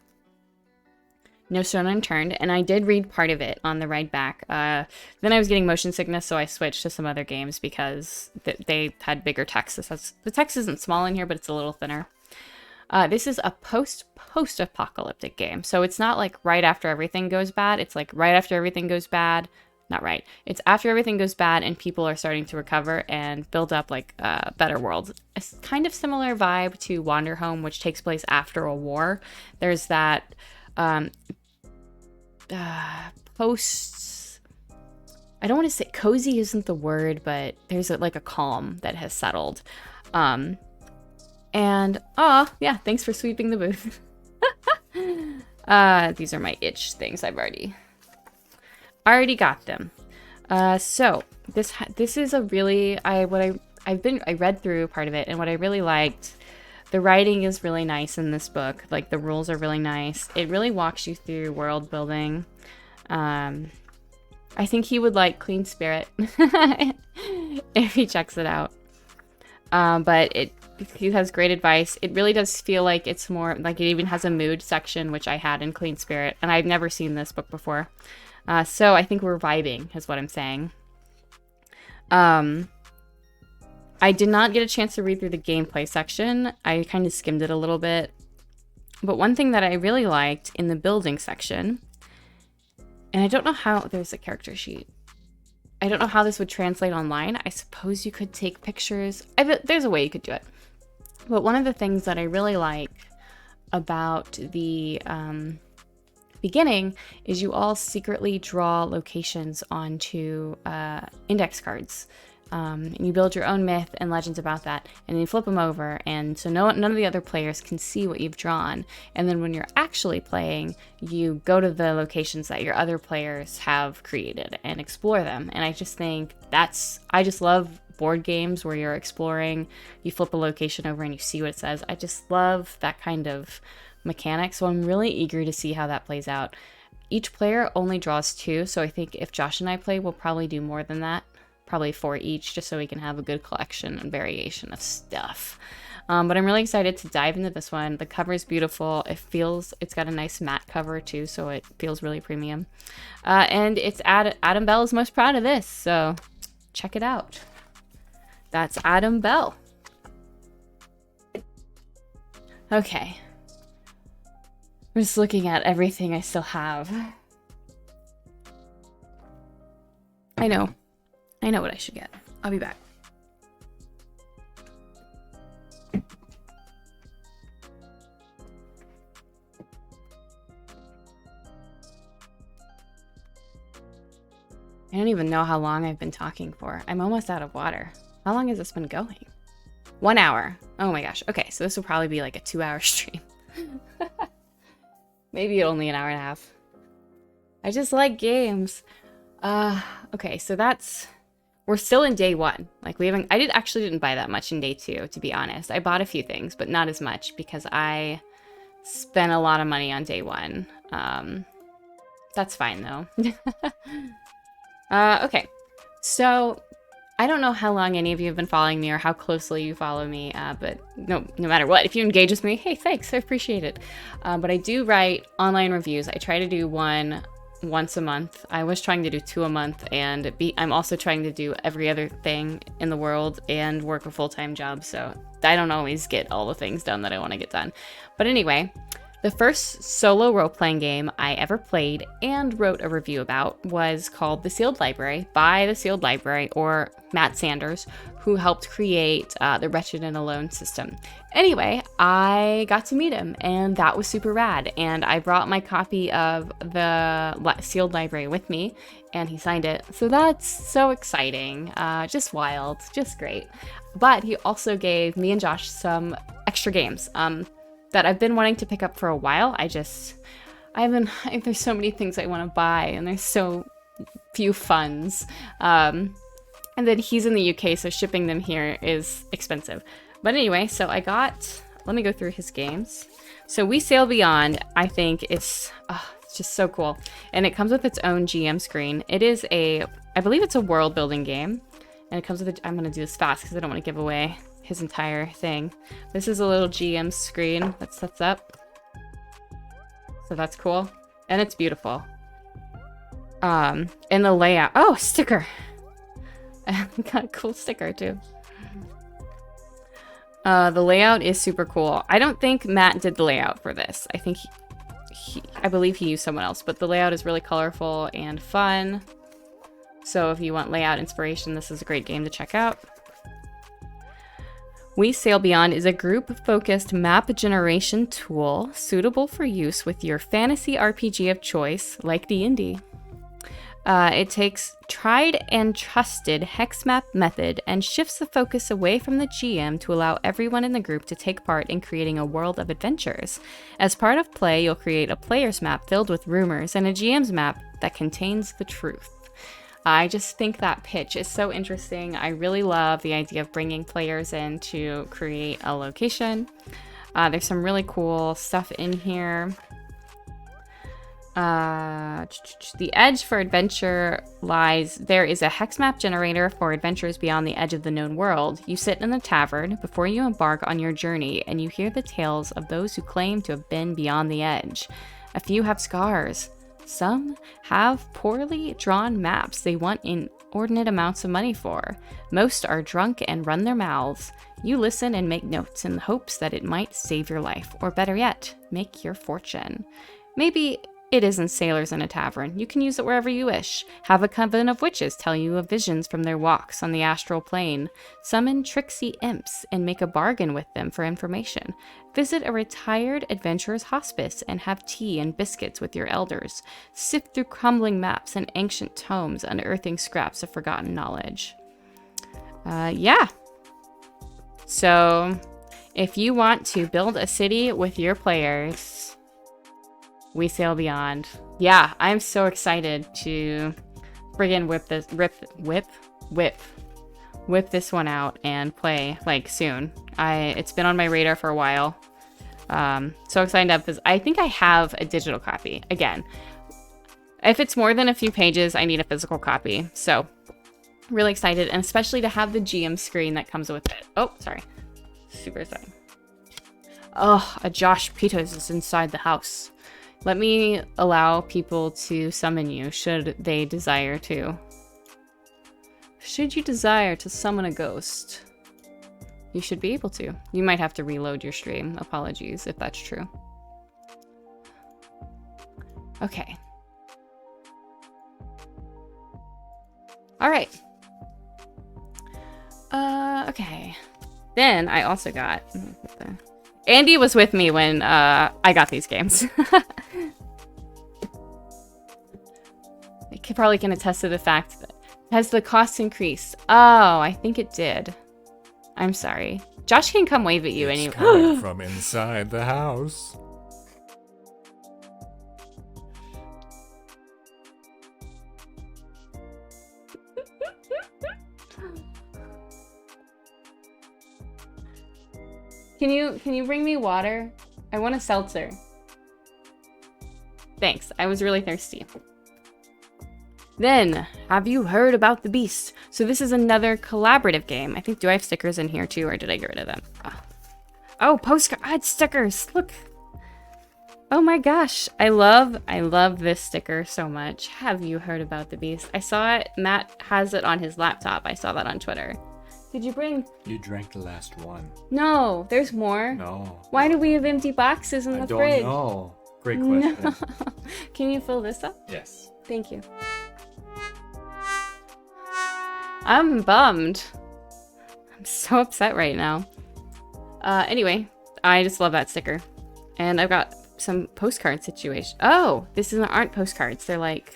No Stone Unturned, and I did read part of it on the ride back. Then I was getting motion sickness, so I switched to some other games because they had bigger text. The text isn't small in here, but it's a little thinner. This is a post-apocalyptic game, so it's not like right after everything goes bad. It's like right after everything goes bad. Not right. It's after everything goes bad and people are starting to recover and build up like a better world. A kind of similar vibe to Wander Home, which takes place after a war. There's that post... I don't want to say cozy isn't the word, but there's like a calm that has settled. And yeah, thanks for sweeping the booth. These are my itch things. I've already got them. So this is a really I read through part of it, and what I really liked, the writing is really nice in this book. Like the rules are really nice. It really walks you through world building. I think he would like Clean Spirit if he checks it out. But he has great advice. It really does feel like it's more like it even has a mood section, which I had in Clean Spirit, and I've never seen this book before. So I think we're vibing, is what I'm saying. I did not get a chance to read through the gameplay section. I kind of skimmed it a little bit. But one thing that I really liked in the building section, and I don't know how, there's a character sheet. I don't know how this would translate online. I suppose you could take pictures. There's a way you could do it. But one of the things that I really like about the beginning is you all secretly draw locations onto index cards. And you build your own myth and legends about that, and then you flip them over, and so none of the other players can see what you've drawn. And then when you're actually playing, you go to the locations that your other players have created and explore them. And I just think I just love board games where you're exploring, you flip a location over and you see what it says. I just love that kind of mechanic, so I'm really eager to see how that plays out. Each player only draws 2, so I think if Josh and I play, we'll probably do more than that. Probably 4 each, just so we can have a good collection and variation of stuff. But I'm really excited to dive into this one. The cover is beautiful. It's got a nice matte cover too, so it feels really premium. And it's Adam Bell is most proud of this, so check it out. That's Adam Bell. Okay. I'm just looking at everything I still have. I know what I should get. I'll be back. I don't even know how long I've been talking for. I'm almost out of water. How long has this been going? 1 hour. Oh my gosh. Okay, so this will probably be like a 2-hour stream. Maybe only an hour and a half. I just like games. Okay, so we're still in day 1. Like I actually didn't buy that much in day 2, to be honest. I bought a few things, but not as much because I spent a lot of money on day 1. That's fine though. Okay, so I don't know how long any of you have been following me or how closely you follow me, but no matter what, if you engage with me, hey, thanks, I appreciate it. But I do write online reviews. I try to do one once a month. I was trying to do 2 a month, and I'm also trying to do every other thing in the world and work a full-time job, so I don't always get all the things done that I want to get done. But anyway, the first solo role-playing game I ever played and wrote a review about was called The Sealed Library by The Sealed Library, or Matt Sanders, who helped create the Wretched and Alone system. Anyway, I got to meet him, and that was super rad, and I brought my copy of the Sealed Library with me, and he signed it, so that's so exciting. Just wild, just great. But he also gave me and Josh some extra games that I've been wanting to pick up for a while. there's so many things I want to buy, and there's so few funds. And then he's in the UK, so shipping them here is expensive. But anyway, so let me go through his games. So We Sail Beyond, I think it's just so cool. And it comes with its own GM screen. I believe it's a world building game. And it comes with I'm gonna do this fast because I don't want to give away his entire thing. This is a little GM screen that sets up. So that's cool. And it's beautiful. And the layout. Oh, sticker! Got a cool sticker too. The layout is super cool. I don't think Matt did the layout for this. I think I believe he used someone else, but the layout is really colorful and fun. So if you want layout inspiration, this is a great game to check out. We Sail Beyond is a group-focused map generation tool suitable for use with your fantasy RPG of choice, like D&D. It takes tried and trusted hex map method and shifts the focus away from the GM to allow everyone in the group to take part in creating a world of adventures. As part of play, you'll create a player's map filled with rumors and a GM's map that contains the truth. I just think that pitch is so interesting. I really love the idea of bringing players in to create a location. There's some really cool stuff in here. The edge for adventure lies. There is a hex map generator for adventures beyond the edge of the known world. You sit in the tavern before you embark on your journey, and you hear the tales of those who claim to have been beyond the edge. A few have scars. Some have poorly drawn maps they want inordinate amounts of money for. Most are drunk and run their mouths. You listen and make notes in the hopes that it might save your life, or better yet, make your fortune. Maybe it isn't sailors in a tavern. You can use it wherever you wish. Have a coven of witches tell you of visions from their walks on the astral plane. Summon tricksy imps and make a bargain with them for information. Visit a retired adventurer's hospice and have tea and biscuits with your elders. Sift through crumbling maps and ancient tomes, unearthing scraps of forgotten knowledge. Yeah. So, if you want to build a city with your players, We Sail Beyond. Yeah, I'm so excited to friggin' whip this one out and play like soon. It's been on my radar for a while. So excited up because I think I have a digital copy. Again, if it's more than a few pages, I need a physical copy. So really excited, and especially to have the GM screen that comes with it. Oh, sorry. Super excited. Oh, a Josh Peters is inside the house. Let me allow people to summon you, should they desire to. Should you desire to summon a ghost, you should be able to. You might have to reload your stream. Apologies if that's true. Okay. All right. Okay. Then I also got... Andy was with me when I got these games. I probably can attest to the fact that has the cost increased? Oh, I think it did. I'm sorry. Josh can come wave at you anyway. Coming from inside the house. Can you bring me water? I want a seltzer. Thanks. I was really thirsty. Then, have you heard about the Beast? So this is another collaborative game. I think, do I have stickers in here too, or did I get rid of them? Oh, postcard stickers. Look. Oh my gosh. I love this sticker so much. Have you heard about the Beast? I saw it. Matt has it on his laptop. I saw that on Twitter. Did you bring? You drank the last one. No, there's more. No. Why do we have empty boxes in the fridge? I don't know. Great question. No. Can you fill this up? Yes. Thank you. I'm bummed. I'm so upset right now. Anyway, I just love that sticker. And I've got some postcard situation. Oh, this aren't postcards. They're like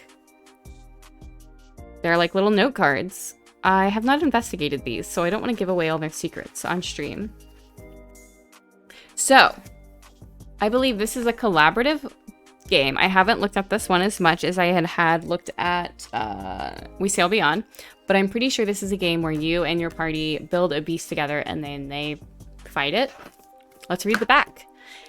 little note cards. I have not investigated these, so I don't want to give away all their secrets on stream. So, I believe this is a collaborative game. I haven't looked at this one as much as I had looked at We Sail Beyond, but I'm pretty sure this is a game where you and your party build a beast together and then they fight it. Let's read the back.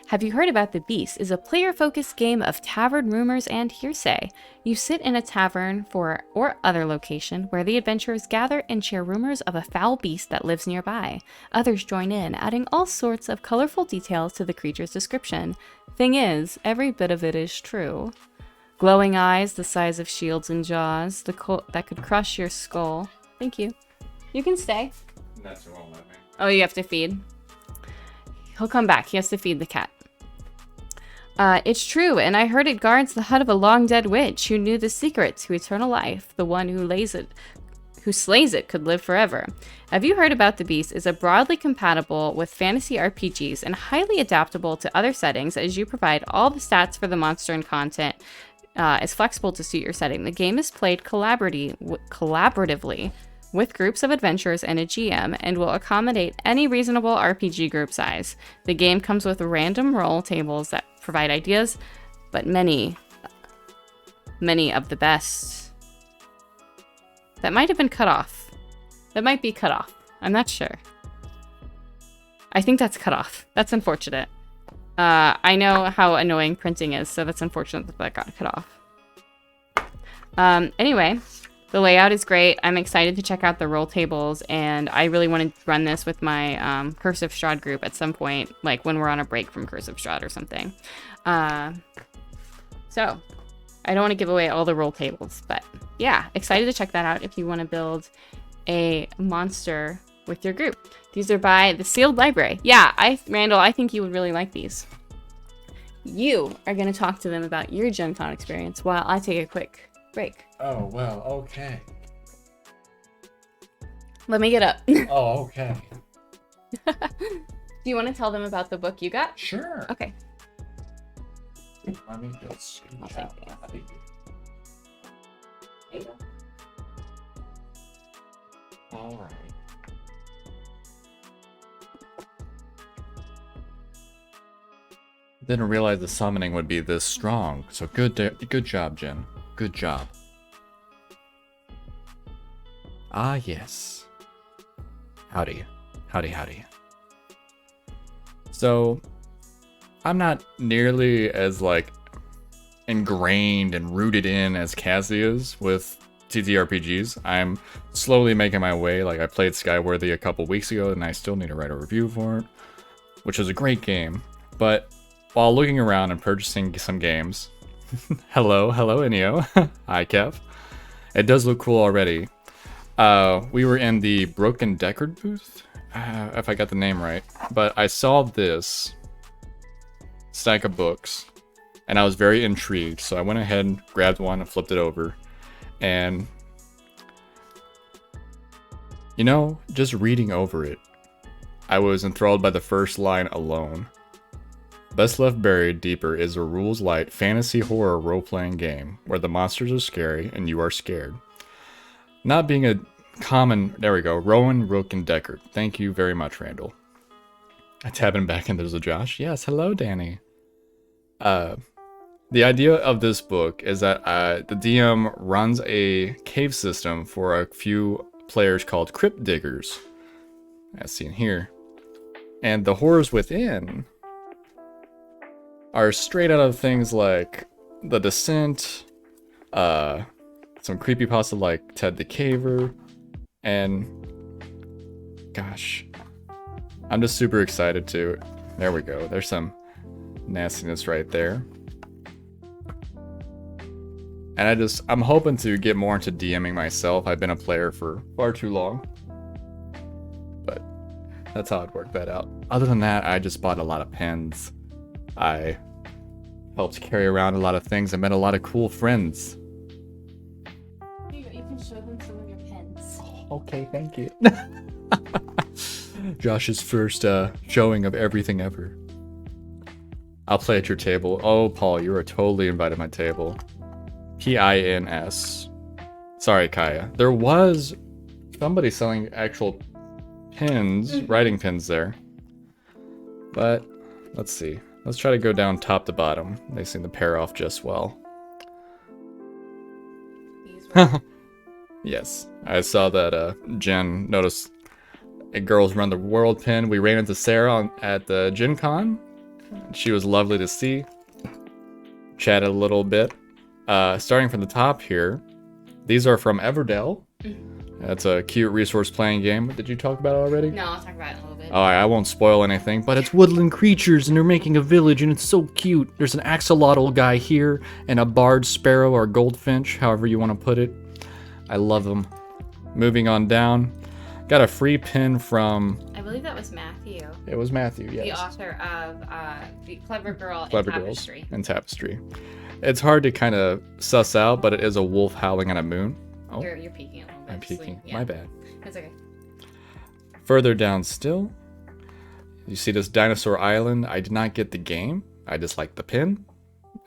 Have you heard about the Beast? Is a player-focused game of tavern rumors and hearsay. You sit in a tavern or other location where the adventurers gather and share rumors of a foul beast that lives nearby. Others join in, adding all sorts of colorful details to the creature's description. Thing is, every bit of it is true. Glowing eyes the size of shields and jaws that could crush your skull. Thank you. You can stay. That's won't let me. Oh, you have to feed. He'll come back. He has to feed the cat. It's true, and I heard it guards the hut of a long-dead witch who knew the secret to eternal life. The one who slays it could live forever. Have you heard about the Beast? Is a broadly compatible with fantasy RPGs and highly adaptable to other settings as you provide all the stats for the monster and content is flexible to suit your setting. The game is played collaboratively with groups of adventurers and a GM, and will accommodate any reasonable RPG group size. The game comes with random roll tables that provide ideas, but many of the best. That might have been cut off. That might be cut off. I'm not sure. I think that's cut off. That's unfortunate. I know how annoying printing is, so that's unfortunate that that got cut off. Anyway, the layout is great. I'm excited to check out the roll tables, and I really want to run this with my Cursive Strahd group at some point, like when we're on a break from Cursive Strahd or something. So, I don't want to give away all the roll tables, but yeah, excited to check that out if you want to build a monster with your group. These are by the Sealed Library. Yeah, Randall, I think you would really like these. You are going to talk to them about your Gen Con experience while I take a quick break. Oh, well, okay. Let me get up. Oh, okay. Do you want to tell them about the book you got? Sure. Okay. Let me just I'll screenshot take that. There you go. All right. Didn't realize the summoning would be this strong. So good job, Jen. Good job. Ah, yes. Howdy. Howdy, howdy. So, I'm not nearly as, like, ingrained and rooted in as Cassie is with TTRPGs. I'm slowly making my way. Like, I played Skyworthy a couple weeks ago, and I still need to write a review for it, which is a great game. But while looking around and purchasing some games, hello Inio, hi Kev. It does look cool already. We were in the Broken Deckard booth, if I got the name right, but I saw this stack of books, and I was very intrigued, so I went ahead and grabbed one and flipped it over, and you know, just reading over it, I was enthralled by the first line alone. Best Left Buried Deeper is a rules-light fantasy horror role-playing game where the monsters are scary and you are scared. Not being a common... There we go. Rowan Roken Deckard. Thank you very much, Randall. I tapping back and there's a Josh. Yes, hello, Danny. The idea of this book is that the DM runs a cave system for a few players called Crypt Diggers, as seen here. And the horrors within are straight out of things like The Descent, some creepypasta like Ted the Caver, and gosh, I'm just super excited to. There we go. There's some nastiness right there. And I'm hoping to get more into DMing myself. I've been a player for far too long. But that's how I'd work that out. Other than that, I just bought a lot of pens. I helped carry around a lot of things. I met a lot of cool friends. Here you go. You can show them some of your pens. Oh, okay, thank you. Josh's first showing of everything ever. I'll play at your table. Oh, Paul, you are totally invited to my table. P-I-N-S. Sorry, Kaya. There was somebody selling actual pins, writing pins there. But, let's see. Let's try to go down top to bottom. They seem to pair off just well. Yes, I saw that Jen noticed a Girls Run the World pin. We ran into Sarah at the Gen Con. She was lovely to see. Chatted a little bit. Starting from the top here, these are from Everdell. That's a cute resource playing game. Did you talk about it already? No, I'll talk about it in a little bit. I won't spoil anything, but it's woodland creatures and they're making a village and it's so cute. There's an axolotl guy here and a barred sparrow or goldfinch, however you want to put it. I love them. Moving on down, got a free pin from... I believe that was Matthew. It was Matthew, yes. The author of The Clever Girl Clever and Girls Tapestry. and Tapestry. It's hard to kind of suss out, but it is a wolf howling at a moon. Oh, You're peeking a little bit. I'm peeking. Yeah. My bad. That's okay. Further down still, you see this Dinosaur Island. I did not get the game. I just like the pin.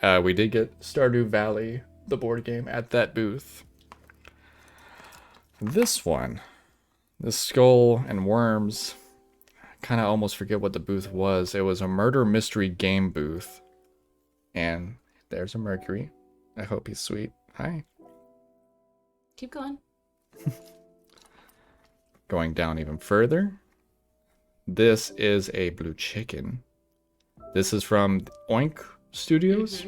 We did get Stardew Valley, the board game, at that booth. This one, this Skull and Worms, I kind of almost forget what the booth was. It was a murder mystery game booth. And there's a Mercury. I hope he's sweet. Hi. Keep going. Going down even further, this is a blue chicken. This is from Oink Studios.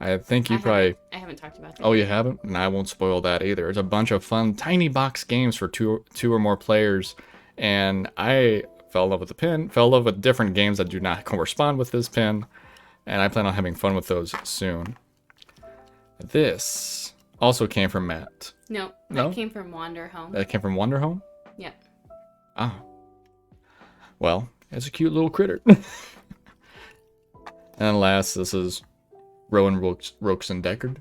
I think you probably... I haven't talked about that. Oh, you haven't? And I won't spoil that either. It's a bunch of fun, tiny box games for two or more players. And I fell in love with the pin, fell in love with different games that do not correspond with this pin. And I plan on having fun with those soon. This also came from Matt. No, that came from Wander Home. That came from Wonder Home? Yeah. Ah. Well, it's a cute little critter. And last, this is Rowan Rokes and Deckard.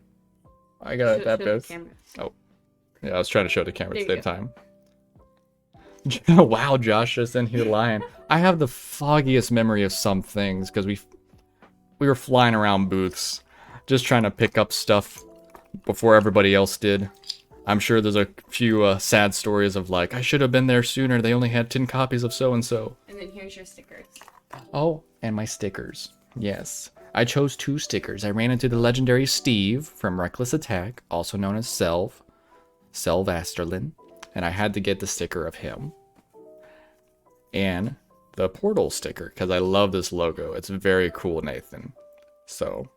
I got it that bit. Oh. Yeah, I was trying to show the camera at the same time. Wow, Josh just in here lying. I have the foggiest memory of some things because we were flying around booths just trying to pick up stuff before everybody else did. I'm sure there's a few sad stories of like, I should have been there sooner. They only had 10 copies of so-and-so. And then here's your stickers. Oh, and my stickers. Yes. I chose 2 stickers. I ran into the legendary Steve from Reckless Attack, also known as Selv Asterlin, and I had to get the sticker of him. And the Portal sticker, because I love this logo. It's very cool, Nathan. So...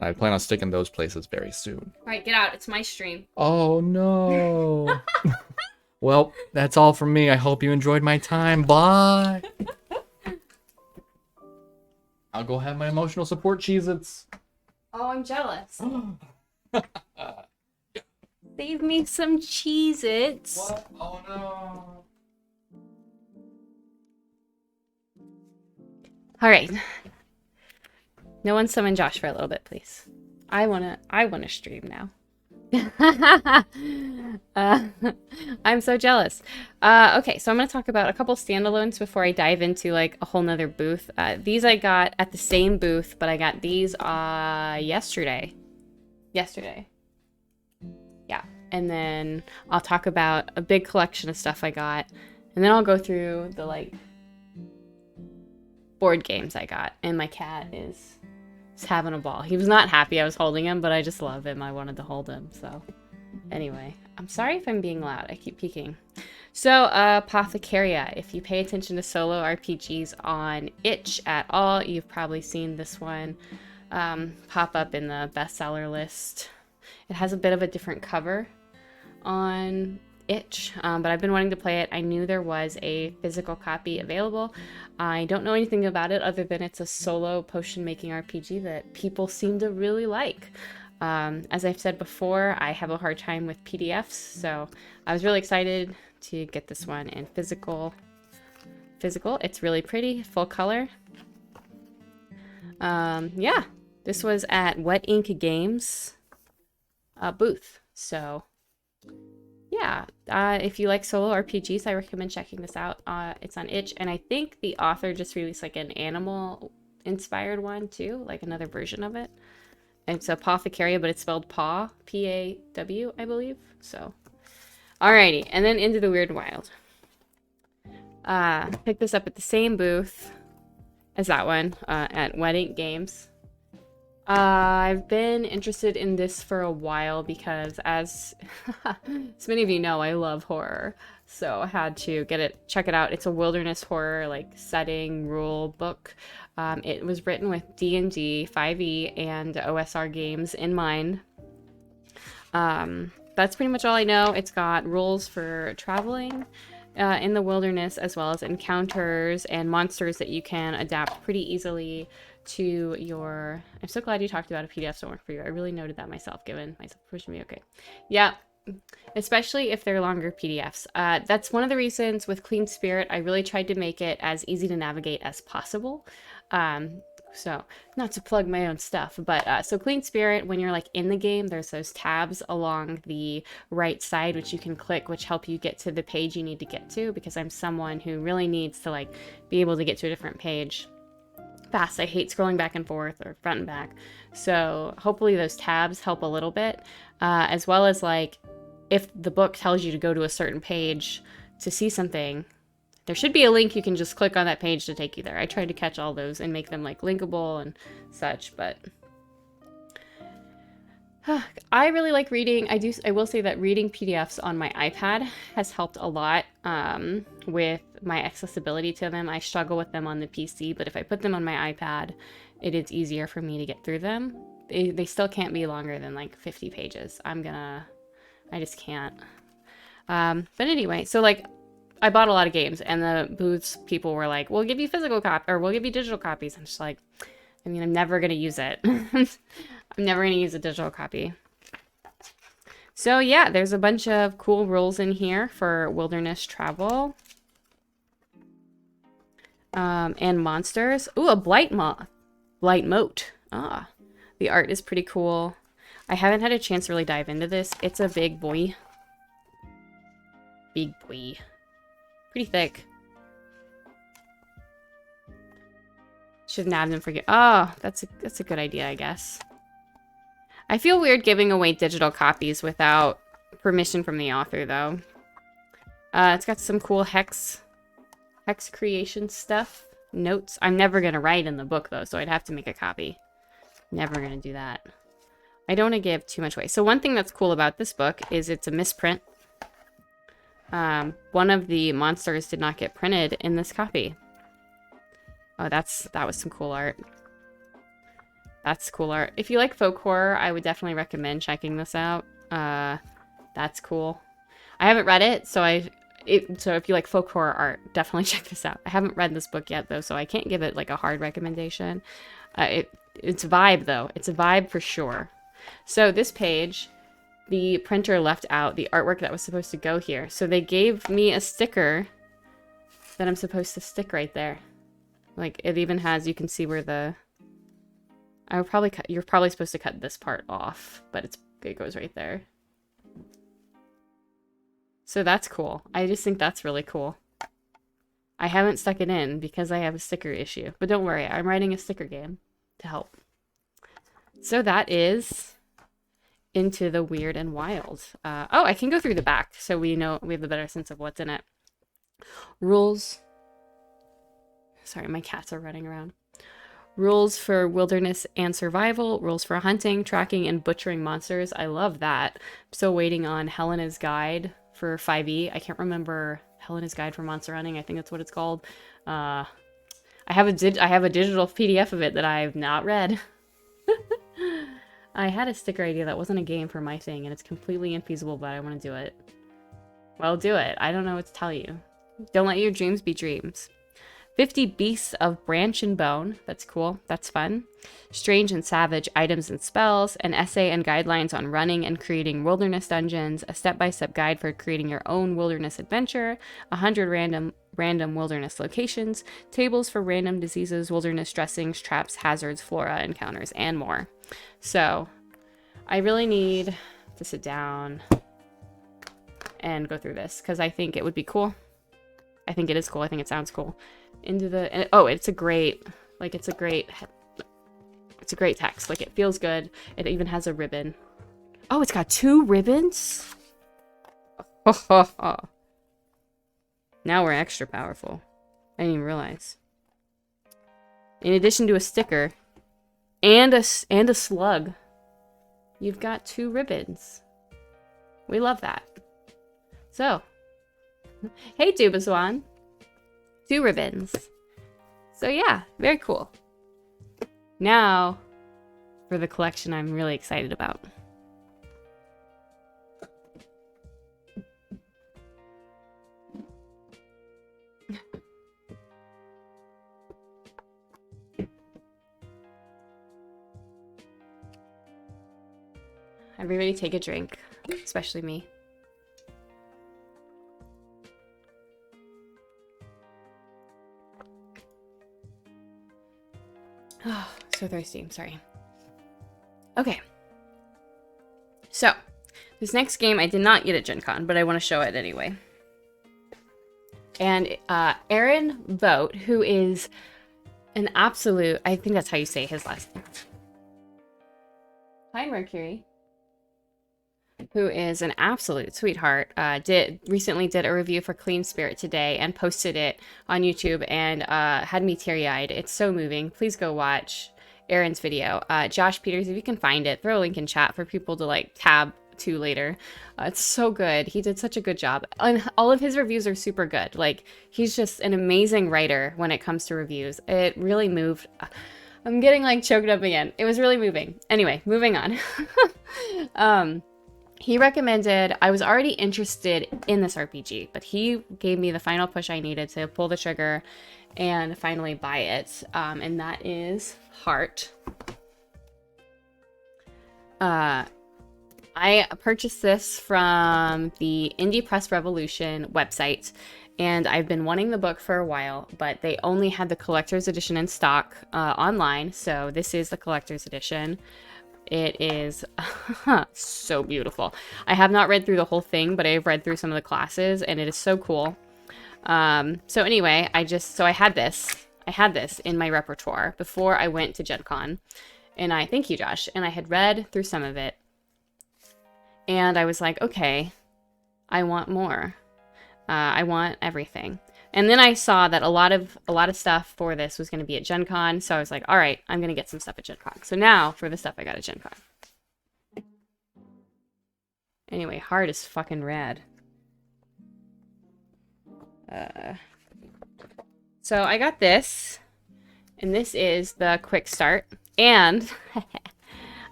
And I plan on sticking those places very soon. Alright, get out. It's my stream. Oh, no. Well, that's all from me. I hope you enjoyed my time. Bye. I'll go have my emotional support Cheez-Its. Oh, I'm jealous. Save me some Cheez-Its. What? Oh, no. Alright. No one summon Josh for a little bit, please. I wanna stream now. I'm so jealous. Okay, so I'm gonna talk about a couple standalones before I dive into like a whole nother booth. These I got at the same booth, but I got these yesterday. Yeah, and then I'll talk about a big collection of stuff I got, and then I'll go through the like board games I got. And my cat is having a ball. He was not happy I was holding him, but I just love him. I wanted to hold him, so anyway, I'm sorry if I'm being loud. I keep peeking. So Apothecaria, if you pay attention to solo RPGs on itch at all, you've probably seen this one pop up in the bestseller list. It has a bit of a different cover on itch, but I've been wanting to play it. I knew there was a physical copy available. I don't know anything about it other than it's a solo potion making RPG that people seem to really like. As I've said before, I have a hard time with PDFs, so I was really excited to get this one in physical. It's really pretty, full color. Yeah, this was at Wet Ink Games booth, so yeah, if you like solo RPGs, I recommend checking this out. It's on itch, and I think the author just released like an animal inspired one too, like another version of it. It's Apothecaria, but it's spelled paw, P-A-W, I believe. So alrighty, and then into the Weird Wild. Picked this up at the same booth as that one at Wet Ink Games. I've been interested in this for a while because, as many of you know, I love horror. So I had to check it out. It's a wilderness horror like setting rule book. It was written with D&D, 5e, and OSR games in mind. That's pretty much all I know. It's got rules for traveling in the wilderness, as well as encounters and monsters that you can adapt pretty easily to your... I'm so glad you talked about a PDF don't work for you. I really noted that myself, given myself pushing me. Okay. Yeah, especially if they're longer PDFs. That's one of the reasons with Clean Spirit, I really tried to make it as easy to navigate as possible. So, not to plug my own stuff, but so Clean Spirit, when you're like in the game, there's those tabs along the right side which you can click, which help you get to the page you need to get to, because I'm someone who really needs to like be able to get to a different page fast. I hate scrolling back and forth or front and back. So hopefully those tabs help a little bit, as well as like if the book tells you to go to a certain page to see something, there should be a link you can just click on that page to take you there. I tried to catch all those and make them like linkable and such, but I really like reading. I will say that reading PDFs on my iPad has helped a lot with my accessibility to them. I struggle with them on the PC, but if I put them on my iPad, it is easier for me to get through them. They still can't be longer than like 50 pages. I just can't. But anyway, so like I bought a lot of games and the booths people were like, we'll give you physical copy or we'll give you digital copies. I'm just like, I mean, I'm never going to use it. I'm never going to use a digital copy. So yeah, there's a bunch of cool rules in here for wilderness travel. And monsters. Ooh, a blight moat. Ah, the art is pretty cool. I haven't had a chance to really dive into this. It's a big boy. Big boy. Pretty thick. Should nab them for you. Oh, that's a good idea, I guess. I feel weird giving away digital copies without permission from the author, though. It's got some cool hex creation stuff. Notes. I'm never going to write in the book, though, so I'd have to make a copy. Never going to do that. I don't want to give too much away. So one thing that's cool about this book is it's a misprint. One of the monsters did not get printed in this copy. Oh, that was some cool art. That's cool art. If you like folk horror, I would definitely recommend checking this out. That's cool. I haven't read it, so if you like folk horror art, definitely check this out. I haven't read this book yet, though, so I can't give it like a hard recommendation. It's a vibe, though. It's a vibe for sure. So this page, the printer left out the artwork that was supposed to go here. So they gave me a sticker that I'm supposed to stick right there. Like, it even has, you can see where the... you're probably supposed to cut this part off, but it goes right there. So that's cool. I just think that's really cool. I haven't stuck it in because I have a sticker issue. But don't worry, I'm writing a sticker game to help. So that is Into the Weird and Wild. Oh, I can go through the back so we have a better sense of what's in it. Rules. Sorry, my cats are running around. Rules for wilderness and survival. Rules for hunting, tracking, and butchering monsters. I love that. I'm still waiting on Helena's Guide for 5e. I can't remember Helena's Guide for Monster Hunting. I think that's what it's called. I have a digital PDF of it that I've not read. I had a sticker idea that wasn't a game for my thing, and it's completely infeasible, but I want to do it. Well, do it. I don't know what to tell you. Don't let your dreams be dreams. 50 Beasts of Branch and Bone. That's cool. That's fun. Strange and Savage Items and Spells. An essay and guidelines on running and creating wilderness dungeons. A step-by-step guide for creating your own wilderness adventure. 100 random wilderness locations. Tables for random diseases, wilderness dressings, traps, hazards, flora, encounters, and more. So, I really need to sit down and go through this because I think it would be cool. I think it is cool. I think it sounds cool. It's a great text. Like, it feels good. It even has a ribbon. Oh, it's got 2 ribbons? Now we're extra powerful. I didn't even realize. In addition to a sticker and a slug, you've got 2 ribbons. We love that. So, hey, Dubaswan. 2 ribbons. So yeah, very cool. Now, for the collection I'm really excited about. Everybody take a drink, especially me. Oh, so thirsty. I'm sorry. Okay. So, this next game I did not get at Gen Con, but I want to show it anyway. And Aaron Boat, who is an absolute... I think that's how you say his last name. Hi, Mercury. Who is an absolute sweetheart, recently did a review for Clean Spirit today and posted it on YouTube and had me teary-eyed. It's so moving. Please go watch. Aaron's video. Josh Peters, if you can find it, throw a link in chat for people to like tab to later. It's so good. He did such a good job. And all of his reviews are super good. Like, he's just an amazing writer when it comes to reviews. It really moved. I'm getting like choked up again. It was really moving. Anyway, moving on. He recommended, I was already interested in this RPG, but he gave me the final push I needed to pull the trigger and finally buy it. And that is Heart. I purchased this from the Indie Press Revolution website, and I've been wanting the book for a while, but they only had the collector's edition in stock online, so this is the collector's edition. It is so beautiful. I have not read through the whole thing, but I've read through some of the classes, and it is so cool. So anyway, I had this in my repertoire before I went to Gen Con, and thank you, Josh, and I had read through some of it. And I was like, okay, I want more. I want everything. And then I saw that a lot of stuff for this was going to be at Gen Con. So I was like, all right, I'm going to get some stuff at Gen Con. So now for the stuff I got at Gen Con. Anyway, Heart is fucking rad. So I got this. And this is the quick start. And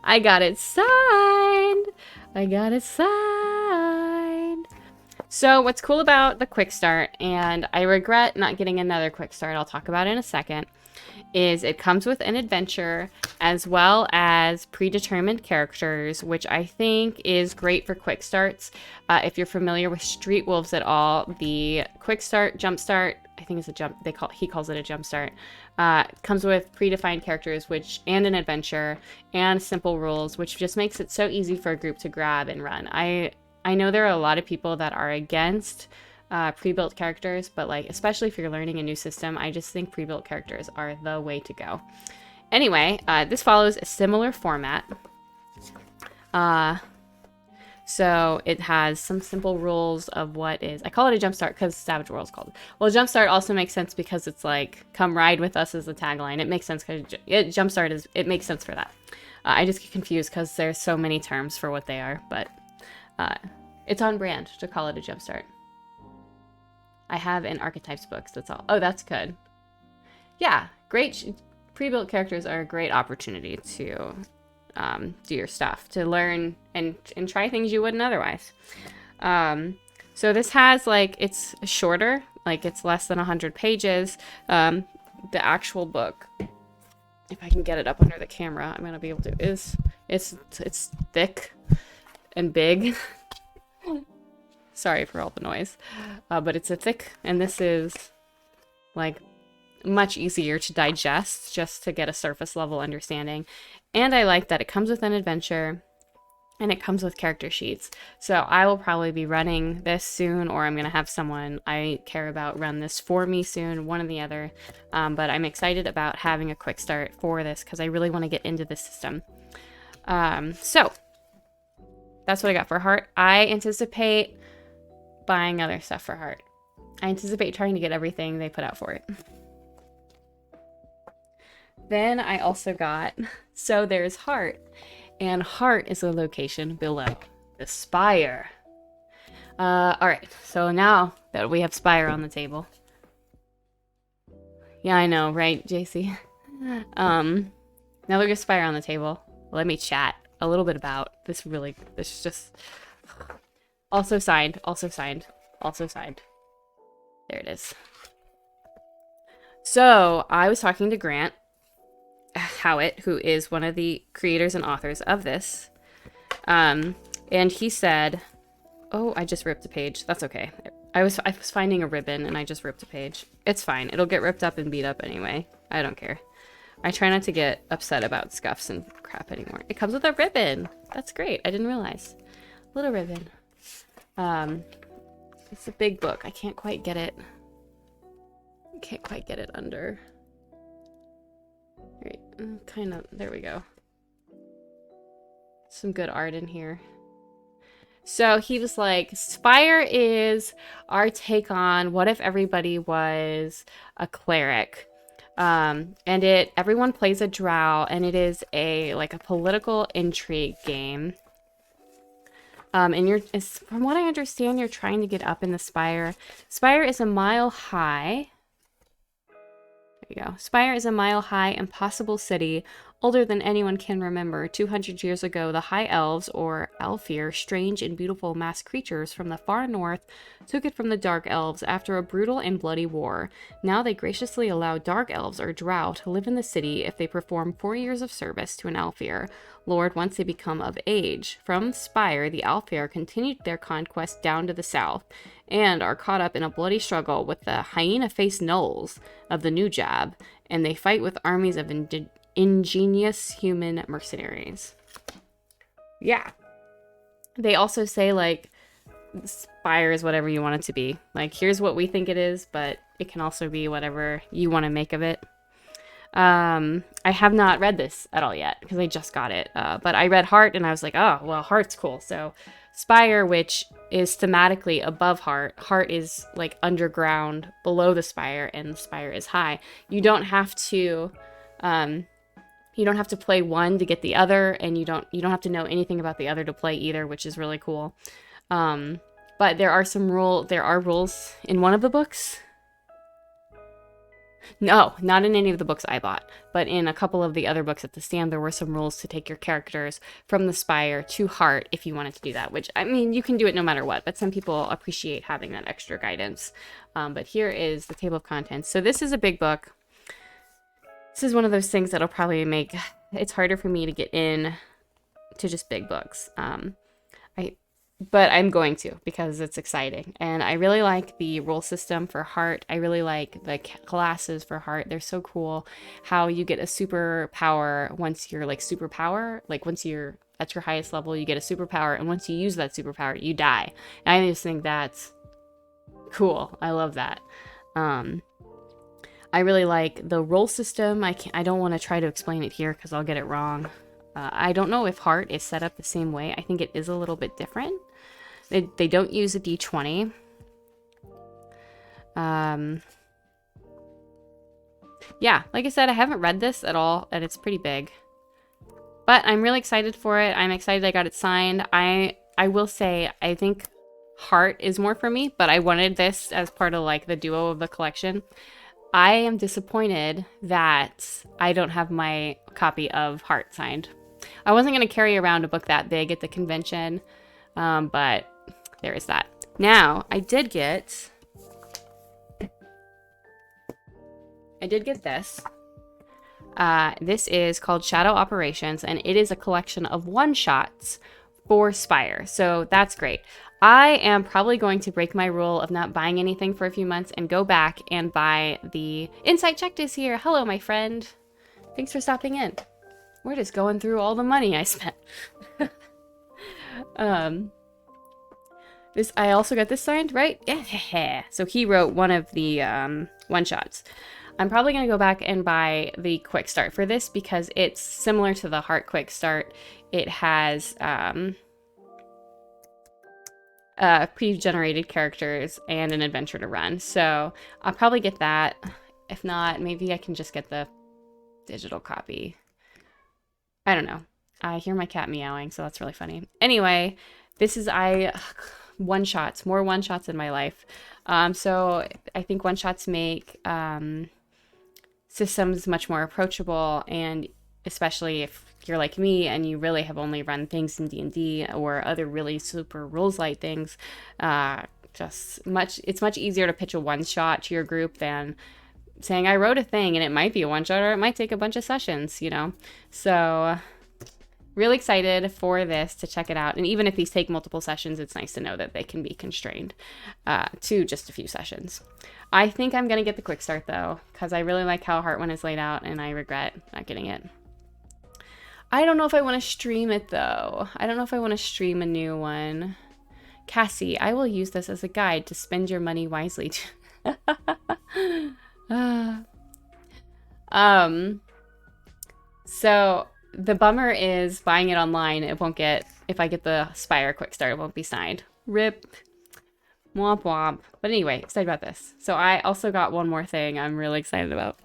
I got it signed. So what's cool about the quick start, and I regret not getting another quick start, I'll talk about it in a second, is it comes with an adventure as well as predetermined characters, which I think is great for quick starts. If you're familiar with Street Wolves at all, the quick start, jump start, I think it's a jump, he calls it a jump start, comes with predefined characters and an adventure and simple rules, which just makes it so easy for a group to grab and run. I know there are a lot of people that are against pre-built characters, but like, especially if you're learning a new system, I just think pre-built characters are the way to go. Anyway, this follows a similar format. So it has some simple rules of what is, I call it a jumpstart because Savage World's called. Well, jumpstart also makes sense because it's like, come ride with us as the tagline. It makes sense because jumpstart it makes sense for that. I just get confused because there's so many terms for what they are, but it's on brand to call it a jumpstart. I have an archetypes books, that's all. Oh, that's good. Yeah, great. Pre-built characters are a great opportunity to do your stuff, to learn and try things you wouldn't otherwise. So this has, like, it's shorter, like it's less than 100 pages. The actual book, if I can get it up under the camera, I'm gonna be able to, it's thick and big. Sorry for all the noise, but it's a thick, and this is like much easier to digest, just to get a surface level understanding. And I like that it comes with an adventure and it comes with character sheets. So I will probably be running this soon, or I'm going to have someone I care about run this for me soon, one or the other. But I'm excited about having a quick start for this because I really want to get into this system. So that's what I got for Heart. I anticipate buying other stuff for Heart. I anticipate trying to get everything they put out for it. Then I also got, so there's Heart, and Heart is a location below the Spire. Alright, so now that we have Spire on the table. Yeah, I know, right, JC? Now that we have Spire on the table, let me chat a little bit about this is just, also signed. There it is. So, I was talking to Grant Howitt, who is one of the creators and authors of this. And he said, oh, I just ripped a page. That's okay. I was finding a ribbon and I just ripped a page. It's fine. It'll get ripped up and beat up anyway. I don't care. I try not to get upset about scuffs and crap anymore. It comes with a ribbon. That's great. I didn't realize. Little ribbon. It's a big book. I can't quite get it. Under. Right, kind of, there we go. Some good art in here. So he was like, Spire is our take on what if everybody was a cleric. And everyone plays a drow, and it is a political intrigue game. And from what I understand, you're trying to get up in the Spire. Spire is a mile high. There you go. Spire is a mile high, impossible city, older than anyone can remember. 200 years ago, the High Elves, or Aelfir, strange and beautiful masked creatures from the far north, took it from the Dark Elves after a brutal and bloody war. Now they graciously allow Dark Elves, or Drow, to live in the city if they perform 4 years of service to an Aelfir lord once they become of age. From Spire, the Aelfir continued their conquest down to the south, and are caught up in a bloody struggle with the hyena-faced gnolls of the Nujab, and they fight with armies of ingenious human mercenaries. Yeah. They also say, like, Spire is whatever you want it to be. Like, here's what we think it is, but it can also be whatever you want to make of it. I have not read this at all yet, because I just got it. But I read Heart, and I was like, oh, well, Heart's cool. So Spire, which is thematically above Heart. Heart is, like, underground below the Spire, and the Spire is high. You don't have to play one to get the other, and you don't have to know anything about the other to play either, which is really cool. But there are rules in one of the books. No, not in any of the books I bought, but in a couple of the other books at the stand, there were some rules to take your characters from the Spire to Heart if you wanted to do that, which, I mean, you can do it no matter what, but some people appreciate having that extra guidance. But here is the table of contents. So this is a big book. This is one of those things that'll probably make it's harder for me to get in to just big books. But I'm going to, because it's exciting. And I really like the rule system for Heart. I really like the classes for Heart. They're so cool. How you get a superpower once you're once you're at your highest level, you get a superpower. And once you use that superpower, you die. And I just think that's cool. I love that. I really like the role system. I don't want to try to explain it here because I'll get it wrong. I don't know if Heart is set up the same way. I think it is a little bit different. They don't use a d20. Yeah, like I said, I haven't read this at all, and it's pretty big. But I'm really excited for it. I'm excited I got it signed. I will say, I think Heart is more for me, but I wanted this as part of, like, the duo of the collection. I am disappointed that I don't have my copy of Heart signed. I wasn't going to carry around a book that big at the convention, but there is that. Now, I did get this. This is called Shadow Operations, and it is a collection of one-shots for Spire, so that's great. I am probably going to break my rule of not buying anything for a few months and go back and buy the Insight Check is here. Hello, my friend. Thanks for stopping in. We're just going through all the money I spent. I also got this signed, right? Yeah. So he wrote one of the one-shots. I'm probably going to go back and buy the Quick Start for this because it's similar to the Heart Quick Start. It has pre-generated characters and an adventure to run. So I'll probably get that. If not, maybe I can just get the digital copy. I don't know. I hear my cat meowing, so that's really funny. Anyway, this is one-shots, more one-shots in my life. So I think one-shots make systems much more approachable, and especially if you're like me and you really have only run things in D&D or other really super rules light things, it's much easier to pitch a one-shot to your group than saying I wrote a thing and it might be a one-shot or it might take a bunch of sessions, you know? So really excited for this, to check it out. And even if these take multiple sessions, it's nice to know that they can be constrained to just a few sessions. I think I'm going to get the Quick Start, though, because I really like how Heart One is laid out, and I regret not getting it. I don't know if I want to stream it, though. I don't know if I want to stream a new one. Cassie, I will use this as a guide to spend your money wisely. So the bummer is buying it online. It won't get, if I get the Spire Quick Start, it won't be signed. Rip. Womp womp. But anyway, excited about this. So I also got one more thing I'm really excited about.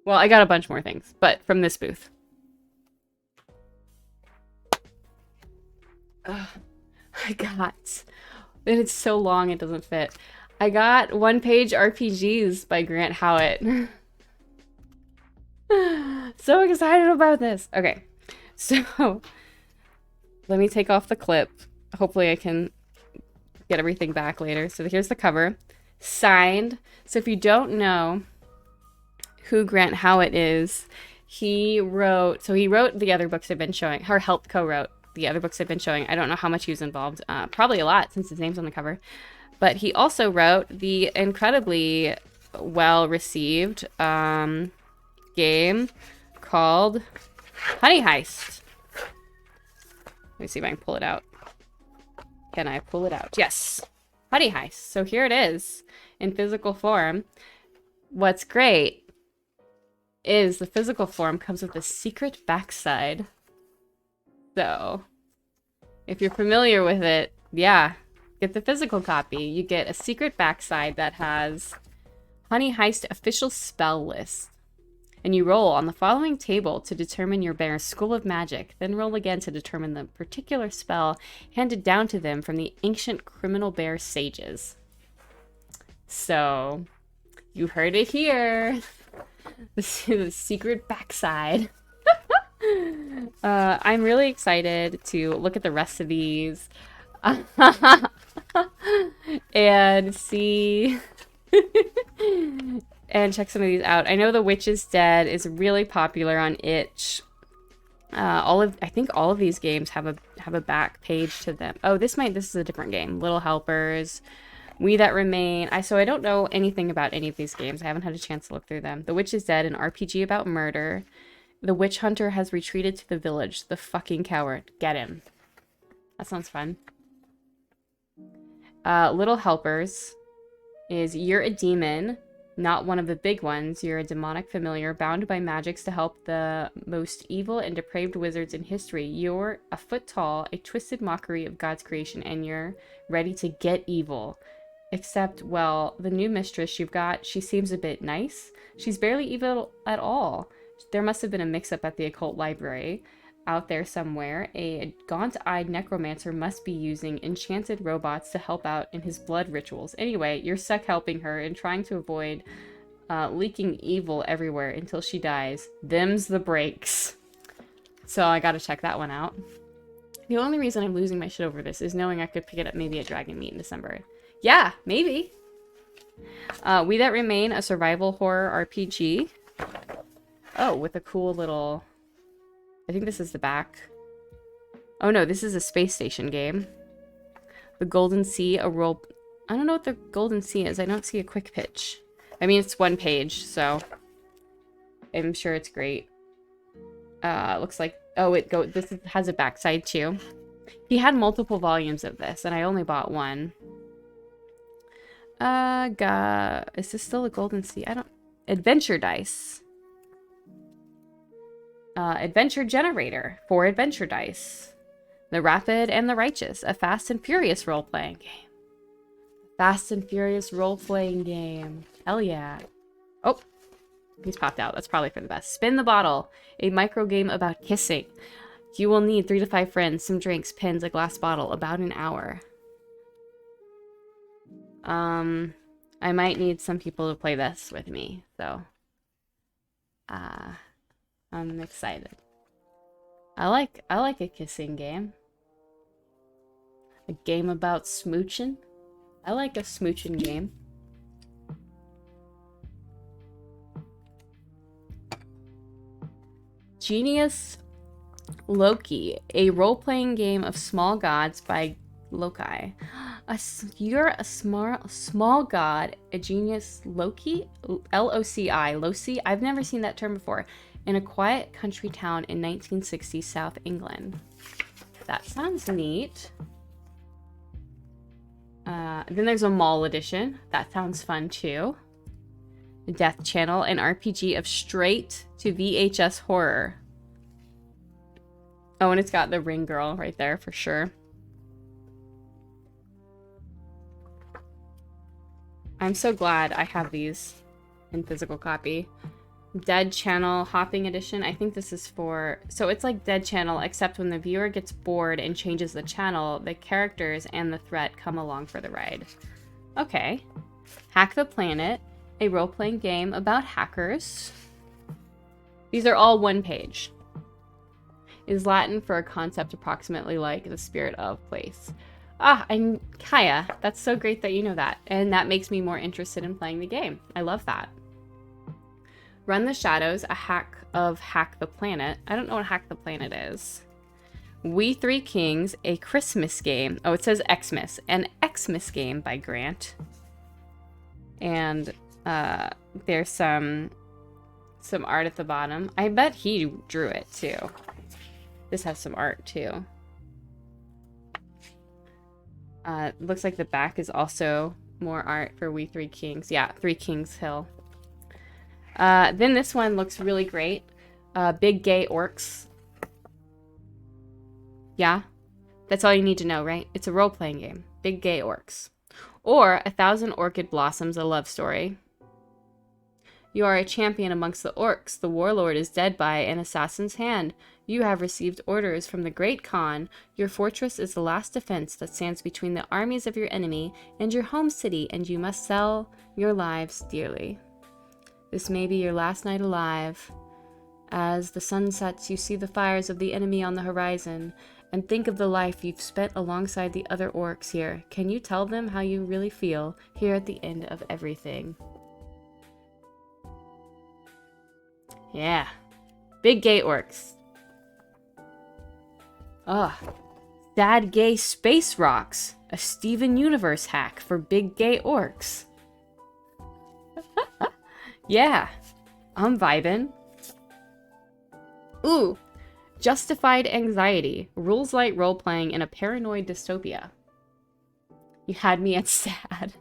Well, I got a bunch more things, but from this booth. Ugh, I got... And it's so long it doesn't fit. I got one-page RPGs by Grant Howitt. So excited about this. Okay, so let me take off the clip. Hopefully I can get everything back later. So here's the cover. Signed. So if you don't know who Grant Howitt is, he wrote the other books I've been showing, or helped co-wrote the other books I've been showing. I don't know how much he was involved. Probably a lot since his name's on the cover. But he also wrote the incredibly well-received game called Honey Heist. Let me see if I can pull it out. Can I pull it out? Yes. Honey Heist. So here it is in physical form. What's great is the physical form comes with a secret backside. So if you're familiar with it, yeah, get the physical copy. You get a secret backside that has Honey Heist official spell list. And you roll on the following table to determine your bear's school of magic, then roll again to determine the particular spell handed down to them from the ancient criminal bear sages. So, you heard it here. This is the secret backside. I'm really excited to look at the rest of these and see... and check some of these out. I know The Witch is Dead is really popular on itch. I think all of these games have a back page to them. Oh, this is a different game. Little Helpers, We That Remain. So I don't know anything about any of these games. I haven't had a chance to look through them. The Witch is Dead, an RPG about murder. The Witch Hunter has retreated to the village. The fucking coward. Get him. That sounds fun. Little Helpers is you're a demon. Not one of the big ones. You're a demonic familiar bound by magics to help the most evil and depraved wizards in history. You're a foot tall, a twisted mockery of God's creation, and you're ready to get evil. Except, well, the new mistress you've got, she seems a bit nice. She's barely evil at all. There must have been a mix-up at the occult library. Out there somewhere, a gaunt-eyed necromancer must be using enchanted robots to help out in his blood rituals. Anyway, you're stuck helping her and trying to avoid leaking evil everywhere until she dies. Them's the breaks. So I gotta check that one out. The only reason I'm losing my shit over this is knowing I could pick it up maybe at Dragon Meet in December. Yeah, maybe. We That Remain, a survival horror RPG. Oh, with a cool little... I think this is the back. Oh no, this is a space station game. The Golden Sea, a role... I don't know what the Golden Sea is. I don't see a quick pitch. I mean, it's one page, so... I'm sure it's great. Looks like... Oh, this has a backside too. He had multiple volumes of this, and I only bought one. Is this still a Golden Sea? I don't... Adventure Dice. Adventure Generator, 4 adventure dice. The Rapid and the Righteous, a Fast and Furious role-playing game. Fast and Furious role-playing game. Hell yeah. Oh, he's popped out. That's probably for the best. Spin the Bottle, a micro game about kissing. You will need 3 to 5 friends, some drinks, pins, a glass bottle, about an hour. I might need some people to play this with me, so... I'm excited. I like a kissing game. A game about smooching. I like a smooching game. Genius Loki, a role-playing game of small gods by Loki. You're a small god, a genius Loki? L-O-C-I, Loci? I've never seen that term before. In a quiet country town in 1960 South England. That sounds neat. Then there's a mall edition. That sounds fun too. The Death Channel, an RPG of straight to VHS horror. Oh, and it's got the ring girl right there for sure. I'm so glad I have these in physical copy. Dead Channel Hopping Edition. I think this is for... So it's like Dead Channel, except when the viewer gets bored and changes the channel, the characters and the threat come along for the ride. Okay. Hack the Planet, a role-playing game about hackers. These are all one page. Is Latin for a concept approximately like the spirit of place. Ah, Kaya, that's so great that you know that. And that makes me more interested in playing the game. I love that. Run the Shadows, a hack of Hack the Planet. I don't know what Hack the Planet is. We Three Kings, a Christmas game. Oh, it says Xmas. An Xmas game by Grant. And there's some art at the bottom. I bet he drew it too. This has some art too. Looks like the back is also more art for We Three Kings. Yeah, Three Kings Hill. Then this one looks really great. Big Gay Orcs. Yeah, that's all you need to know, right? It's a role-playing game. Big Gay Orcs. Or 1,000 Orchid Blossoms, a love story. You are a champion amongst the orcs. The warlord is dead by an assassin's hand. You have received orders from the Great Khan. Your fortress is the last defense that stands between the armies of your enemy and your home city, and you must sell your lives dearly. This may be your last night alive. As the sun sets, you see the fires of the enemy on the horizon, and think of the life you've spent alongside the other orcs here. Can you tell them how you really feel here at the end of everything? Yeah. Big Gay Orcs. Ugh. Sad Gay Space Rocks. A Steven Universe hack for Big Gay Orcs. Yeah. I'm vibing. Ooh. Justified Anxiety. Rules light role-playing in a paranoid dystopia. You had me at sad.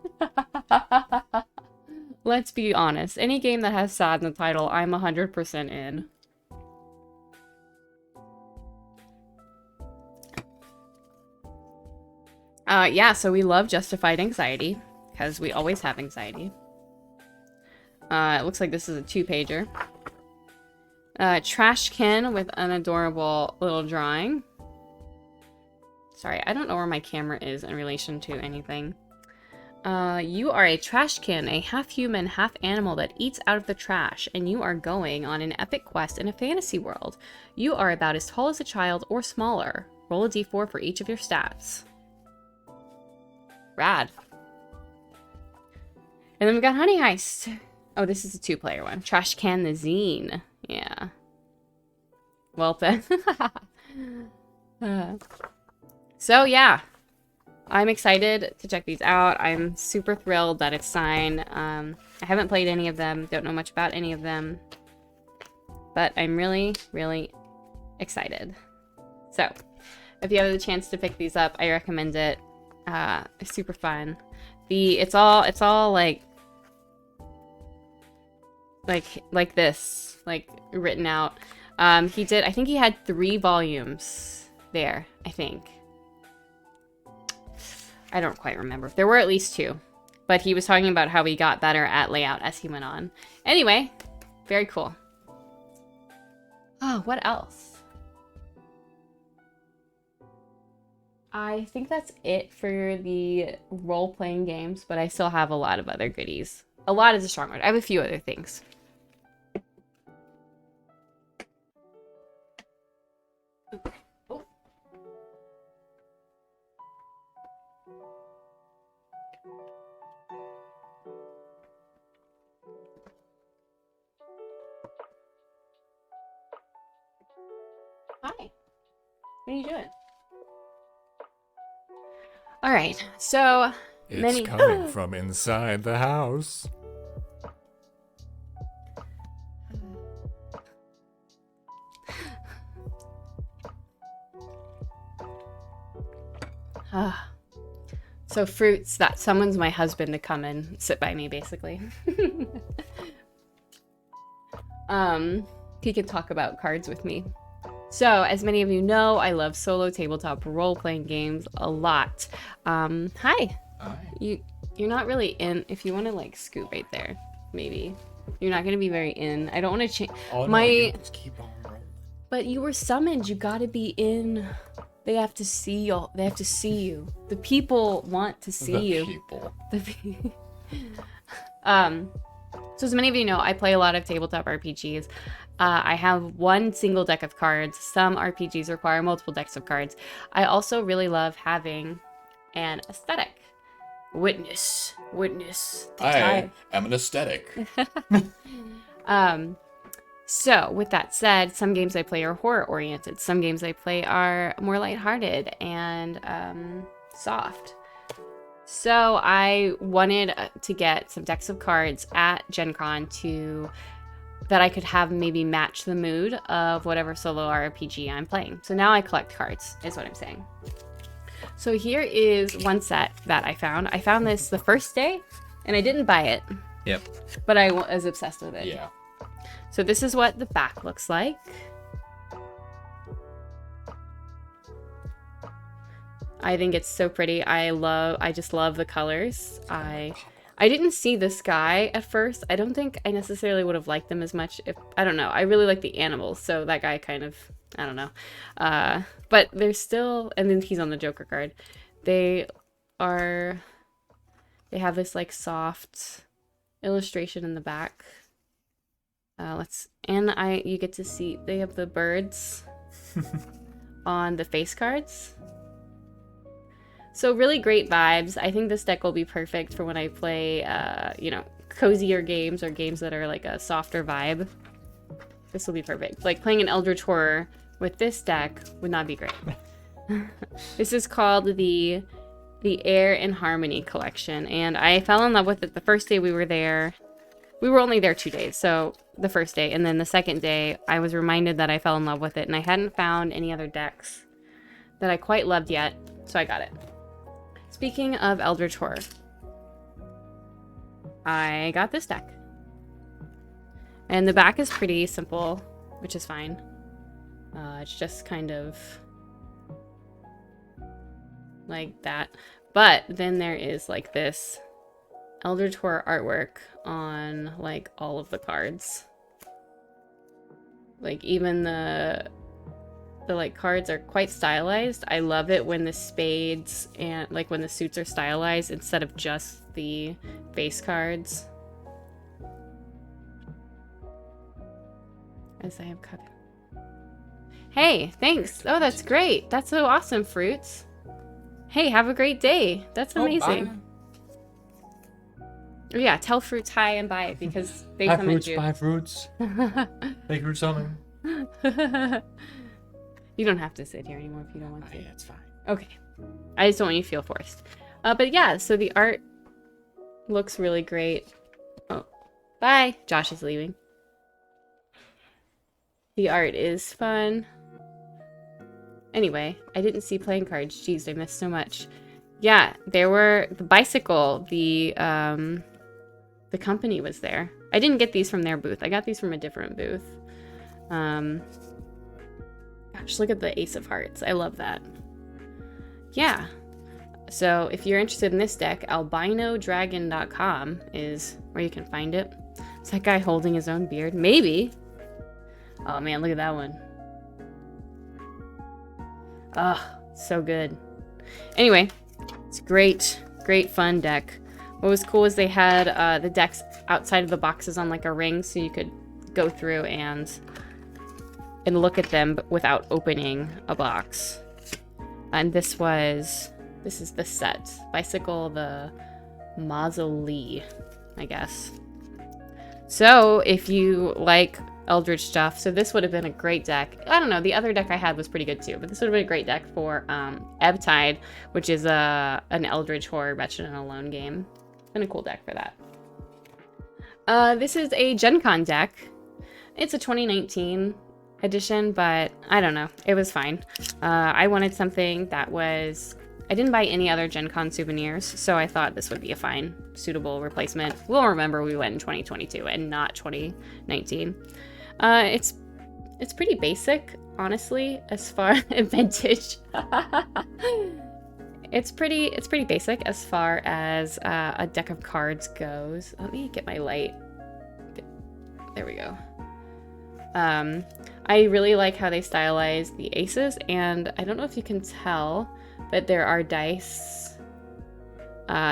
Let's be honest. Any game that has sad in the title, I'm 100% in. Yeah, so we love Justified Anxiety, because we always have anxiety. It looks like this is a 2-pager. Trash can with an adorable little drawing. Sorry, I don't know where my camera is in relation to anything. You are a trash can, a half-human, half-animal that eats out of the trash, and you are going on an epic quest in a fantasy world. You are about as tall as a child or smaller. Roll a d4 for each of your stats. Rad. And then we've got Honey Heist. Oh, this is a 2-player one. Trash Can the Zine. Yeah. Well then. So yeah. I'm excited to check these out. I'm super thrilled that it's signed. I haven't played any of them. Don't know much about any of them. But I'm really, really excited. So, if you have the chance to pick these up, I recommend it. It's super fun. It's all like this, like written out. I think he had 3 volumes there, I think. I don't quite remember. There were at least 2. But he was talking about how he got better at layout as he went on. Anyway, very cool. Oh, what else? I think that's it for the role-playing games, but I still have a lot of other goodies. A lot is a strong word. I have a few other things. Oh. Hi. What are you doing? All right, so it's coming from inside the house. So fruits that summons my husband to come and sit by me, basically. He can talk about cards with me. So, as many of you know, I love solo tabletop role-playing games a lot. Hi. Hi. You're not really in. If you want to like scoot right there, maybe. You're not gonna be very in. I don't want to change Oh, my. no, you just keep on rolling. But you were summoned. You gotta be in. They have to see you. They have to see you. The people want to see you. People. So as many of you know, I play a lot of tabletop RPGs. I have one single deck of cards. Some RPGs require multiple decks of cards. I also really love having an aesthetic. Witness. I am an aesthetic. So with that said, some games I play are horror oriented. Some games I play are more lighthearted and soft. So I wanted to get some decks of cards at Gen Con that I could have maybe match the mood of whatever solo RPG I'm playing. So now I collect cards, is what I'm saying. So here is one set that I found. I found this the first day, and I didn't buy it. Yep. But I was obsessed with it. Yeah. So this is what the back looks like. I think it's so pretty. I just love the colors. I didn't see this guy at first. I don't think I necessarily would have liked them as much if, I don't know. I really like the animals, so that guy kind of, I don't know. But they're still, and then he's on the Joker card. They have this like soft illustration in the back. You get to see, they have the birds on the face cards. So really great vibes. I think this deck will be perfect for when I play, cozier games or games that are like a softer vibe. This will be perfect. Like playing an Eldritch Horror with this deck would not be great. This is called the Air and Harmony collection, and I fell in love with it the first day we were there. We were only there 2 days, so the first day, and then the second day, I was reminded that I fell in love with it, and I hadn't found any other decks that I quite loved yet, so I got it. Speaking of Eldritch Horror, I got this deck. And the back is pretty simple, which is fine. It's just kind of like that. But then there is like this Eldritch Horror artwork on like all of the cards. Like even the like cards are quite stylized. I love it when the spades and like when the suits are stylized instead of just the face cards. As I have cut. Hey, thanks. Oh, that's great. That's so awesome, Fruits. Hey, have a great day. That's amazing. Oh, yeah, tell Fruits hi and bye because they hi, summoned Fruits, you. bye, Fruits. Thank you for summoning. You don't have to sit here anymore if you don't want to. Yeah, it's fine. Okay. I just don't want you to feel forced. But yeah, so the art looks really great. Oh, bye. Josh is leaving. The art is fun. Anyway, I didn't see playing cards. Jeez, I missed so much. Yeah, there were the bicycle. The company was there. I didn't get these from their booth. I got these from a different booth. Gosh, look at the Ace of Hearts. I love that. Yeah. So if you're interested in this deck, albinodragon.com is where you can find it. Is that guy holding his own beard? Maybe. Oh man, look at that one. Oh, so good. Anyway, it's great, great fun deck. What was cool is they had the decks outside of the boxes on like a ring, so you could go through and look at them without opening a box. And this is the set. Bicycle the Mausolee, I guess. So if you like Eldritch stuff, so this would have been a great deck. I don't know, the other deck I had was pretty good too, but this would have been a great deck for Ebtide, which is an Eldritch Horror Veteran Alone game. Been a cool deck for that. This is a Gen Con deck. It's a 2019 edition, but I don't know. It was fine. I wanted something that was... I didn't buy any other Gen Con souvenirs, so I thought this would be a fine, suitable replacement. We'll remember we went in 2022 and not 2019. It's pretty basic, honestly, as far as vintage. It's pretty basic as far as a deck of cards goes. Let me get my light There we go. I really like how they stylize the aces, and I don't know if you can tell, but there are dice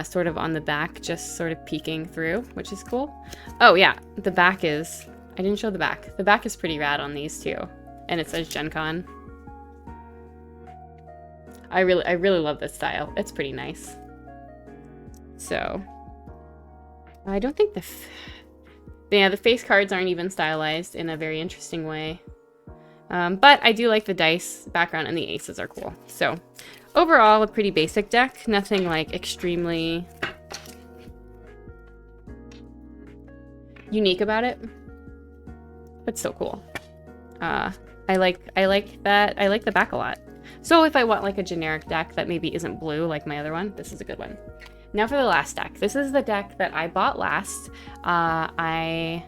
sort of on the back, just sort of peeking through, which is cool. Oh yeah, the back is, I didn't show the back. The back is pretty rad on these too, and it says Gen Con. I really love this style. It's pretty nice. So, I don't think the face cards aren't even stylized in a very interesting way. But I do like the dice background, and the aces are cool. So, overall, a pretty basic deck. Nothing like extremely unique about it, but still cool. I like that. I like the back a lot. So if I want like a generic deck that maybe isn't blue like my other one, this is a good one. Now for the last deck. This is the deck that I bought last. I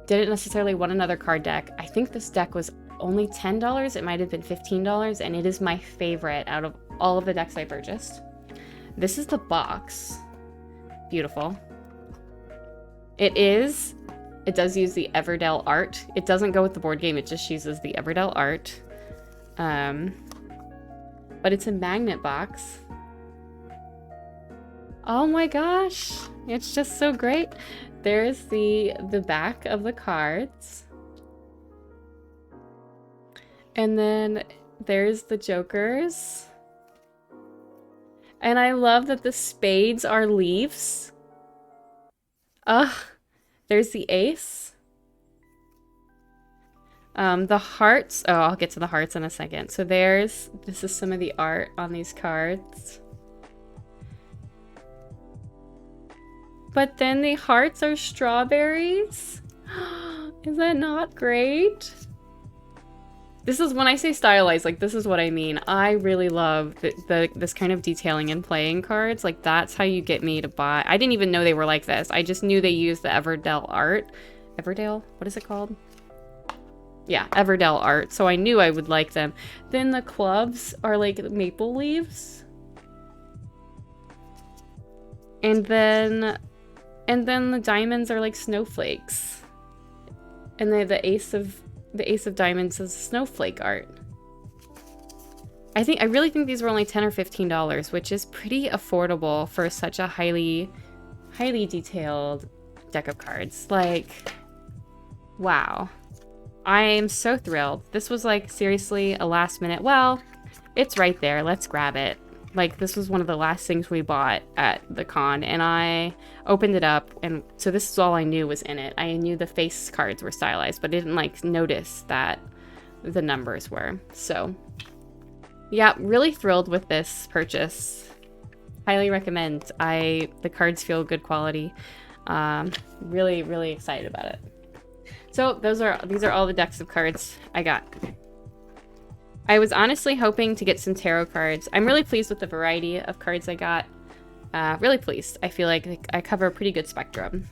didn't necessarily want another card deck. I think this deck was only $10. It might have been $15, and it is my favorite out of all of the decks I purchased. This is the box. Beautiful. It does use the Everdell art. It doesn't go with the board game, it just uses the Everdell art. But it's a magnet box. Oh my gosh, it's just so great. There's the back of the cards. And then there's the jokers. And I love that the spades are leaves. There's the ace. The hearts. Oh, I'll get to the hearts in a second. So this is some of the art on these cards. But then the hearts are strawberries. Is that not great? This is when I say stylized, like this is what I mean. I really love this kind of detailing in playing cards. Like that's how you get me to buy. I didn't even know they were like this. I just knew they used the Everdell art. Everdell? What is it called? Yeah, Everdell art. So I knew I would like them. Then the clubs are like maple leaves. And then the diamonds are like snowflakes. And the ace of diamonds is snowflake art. I really think these were only $10 or $15, which is pretty affordable for such a highly detailed deck of cards. Like, wow. I am so thrilled. This was like seriously a last minute, well, it's right there, let's grab it. Like this was one of the last things we bought at the con, and I opened it up, and so this is all I knew was in it. I knew the face cards were stylized, but I didn't like notice that the numbers were. So yeah, really thrilled with this purchase. Highly recommend. The cards feel good quality. Really excited about it. So these are all the decks of cards I got. I was honestly hoping to get some tarot cards. I'm really pleased with the variety of cards I got. Really pleased. I feel like I cover a pretty good spectrum.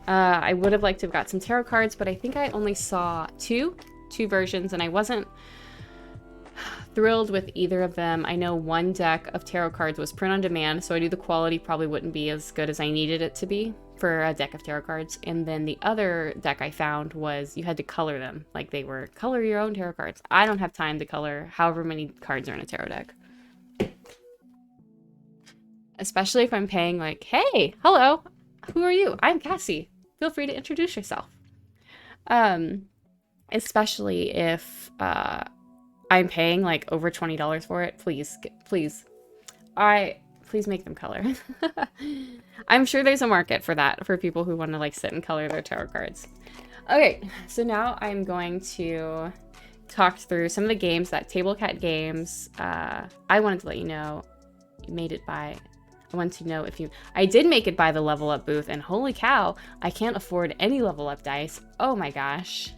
I would have liked to have got some tarot cards, but I think I only saw two versions, and I wasn't thrilled with either of them. I know one deck of tarot cards was print on demand, so I knew the quality probably wouldn't be as good as I needed it to be for a deck of tarot cards. And then the other deck I found was you had to color them. Like they were color your own tarot cards. I don't have time to color however many cards are in a tarot deck. Especially if I'm paying like, hey, hello, who are you? I'm Cassie. Feel free to introduce yourself. Especially if I'm paying like over $20 for it. Please make them color. I'm sure there's a market for that, for people who want to like sit and color their tarot cards. Okay, so now I'm going to talk through some of the games, that Tabletop Games. I wanted to let you know you made it by. I wanted to know if you. I did make it by the Level Up booth, and holy cow, I can't afford any Level Up dice. Oh my gosh.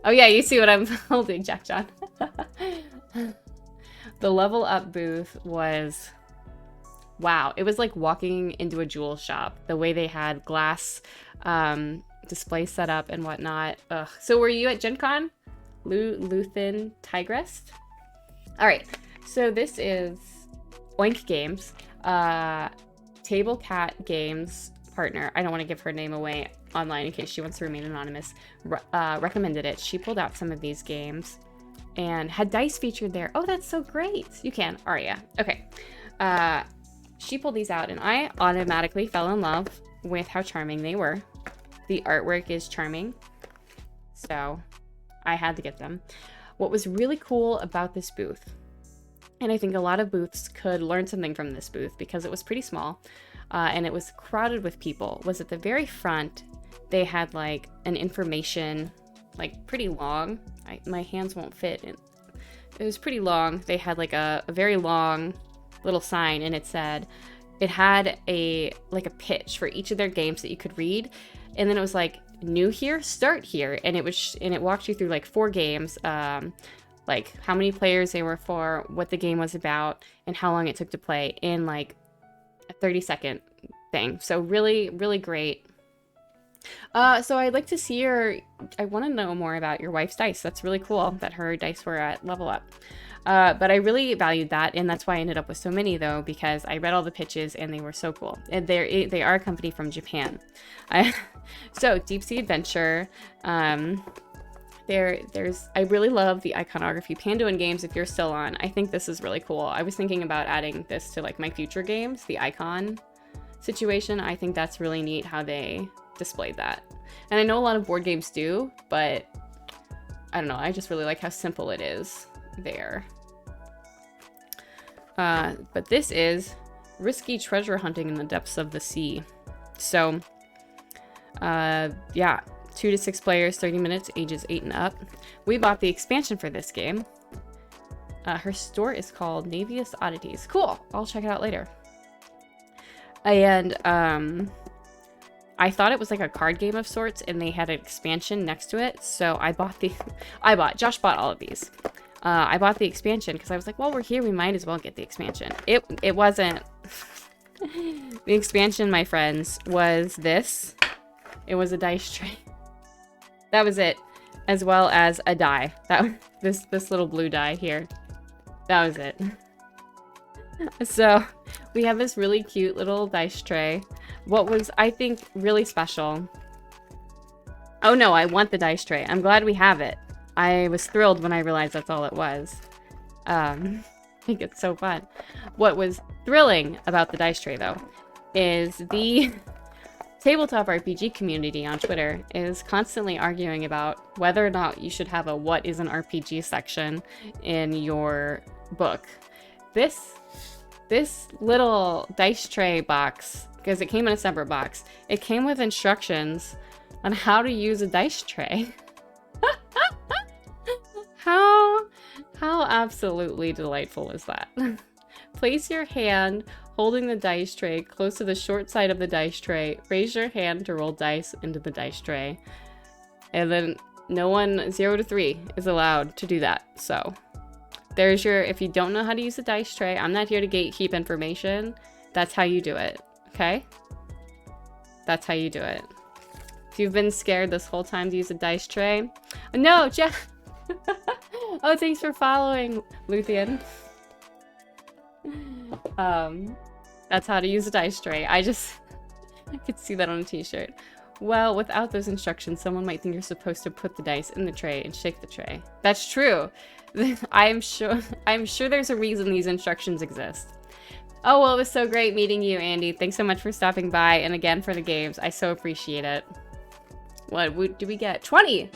Oh yeah, you see what I'm holding, Jack John. The Level Up booth was. Wow, it was like walking into a jewel shop. The way they had glass display set up and whatnot. Ugh. So were you at Gen Con? Luthen Tigress? Alright, so this is Oink Games. Table Cat Games partner. I don't want to give her name away. online in case she wants to remain anonymous, recommended it. She pulled out some of these games and had dice featured there. Oh, that's so great. You can, Aria. Okay. She pulled these out and I automatically fell in love with how charming they were. The artwork is charming, so I had to get them. What was really cool about this booth, and I think a lot of booths could learn something from this booth because it was pretty small and it was crowded with people, was at the very front they had like an information, like pretty long. My hands won't fit. It was pretty long. They had like a very long little sign and it said, it had a pitch for each of their games that you could read. And then it was like, new here, start here. And it walked you through like 4 games, like how many players they were for, what the game was about, and how long it took to play in like a 30-second thing. So really, really great. So I'd like to see I want to know more about your wife's dice. That's really cool that her dice were at level up. But I really valued that, and that's why I ended up with so many, though, because I read all the pitches, and they were so cool. And they are a company from Japan. So, Deep Sea Adventure, I really love the iconography. Panduin Games, if you're still on, I think this is really cool. I was thinking about adding this to, like, my future games, the icon situation. I think that's really neat how they displayed that. And I know a lot of board games do, but I don't know, I just really like how simple it is there. But this is risky treasure hunting in the depths of the sea. So yeah, 2 to 6 players, 30 minutes, ages 8 and up. We bought the expansion for this game. Her store is called Navius Oddities. Cool, I'll check it out later. And I thought it was like a card game of sorts, and they had an expansion next to it. So Josh bought all of these. I bought the expansion because I was like, well, we're here, we might as well get the expansion. It wasn't. The expansion, my friends, was this. It was a dice tray. That was it, as well as a die. This little blue die here. That was it. So we have this really cute little dice tray. What was, I think, really special. Oh no, I want the dice tray. I'm glad we have it. I was thrilled when I realized that's all it was. I think it's so fun. What was thrilling about the dice tray, though, is the tabletop RPG community on Twitter is constantly arguing about whether or not you should have a what is an RPG section in your book. This little dice tray box, because it came in a separate box, it came with instructions on how to use a dice tray. How absolutely delightful is that? Place your hand holding the dice tray close to the short side of the dice tray. Raise your hand to roll dice into the dice tray. And then no one 0 to 3 is allowed to do that. So there's if you don't know how to use a dice tray, I'm not here to gatekeep information. That's how you do it, okay? That's how you do it. If you've been scared this whole time to use a dice tray, no, Jeff. Oh, thanks for following, Luthien. That's how to use a dice tray. I could see that on a t-shirt. Well, without those instructions, someone might think you're supposed to put the dice in the tray and shake the tray. That's true. I'm sure there's a reason these instructions exist. Oh, well, it was so great meeting you, Andy. Thanks so much for stopping by, and again for the games. I so appreciate it. What do we get? 20!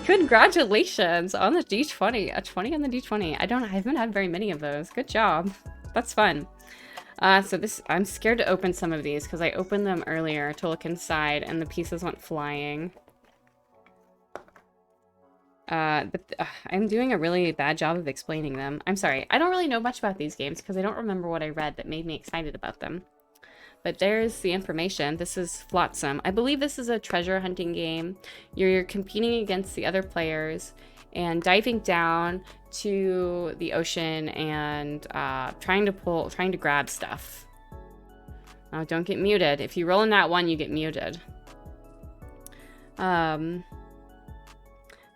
Congratulations on the D20. A 20 on the D20. I haven't had very many of those. Good job. That's fun. So I'm scared to open some of these because I opened them earlier to look inside and the pieces went flying. I'm doing a really bad job of explaining them. I'm sorry. I don't really know much about these games because I don't remember what I read that made me excited about them. But there's the information. This is Flotsam. I believe this is a treasure hunting game. You're competing against the other players and diving down to the ocean and trying to grab stuff. Oh, don't get muted. If you roll in that one, you get muted.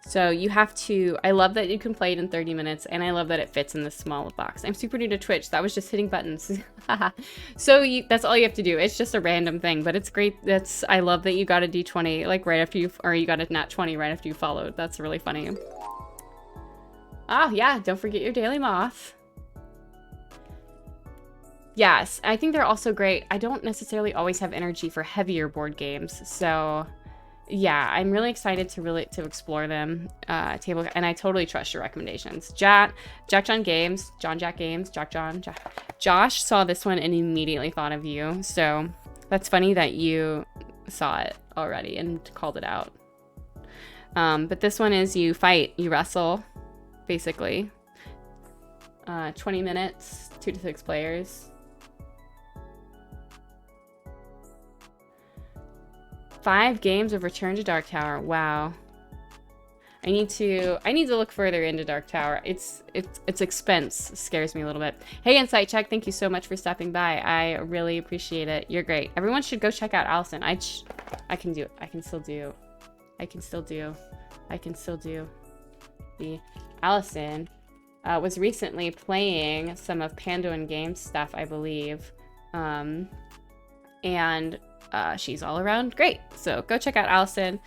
So you have to, I love that you can play it in 30 minutes, and I love that it fits in this small box. I'm super new to Twitch. That was just hitting buttons. So that's all you have to do. It's just a random thing, but it's great. I love that you got a D20 like right after you, or you got a nat 20 right after you followed. That's really funny. Ah, yeah, don't forget your daily moth. Yes, I think they're also great. I don't necessarily always have energy for heavier board games, so yeah, I'm really excited to explore them. And I totally trust your recommendations. Jack John Games, Josh saw this one and immediately thought of you. So that's funny that you saw it already and called it out. But this one is you fight, you wrestle, basically. 20 minutes, 2 to 6 players. 5 games of Return to Dark Tower. Wow. I need to look further into Dark Tower. Its expense scares me a little bit. Hey, Insight Check, thank you so much for stopping by. I really appreciate it. You're great. Everyone should go check out Allison. I can do it. I can still do. The Allison was recently playing some of Pandoin Games stuff, I believe. And she's all around great. So go check out Allison.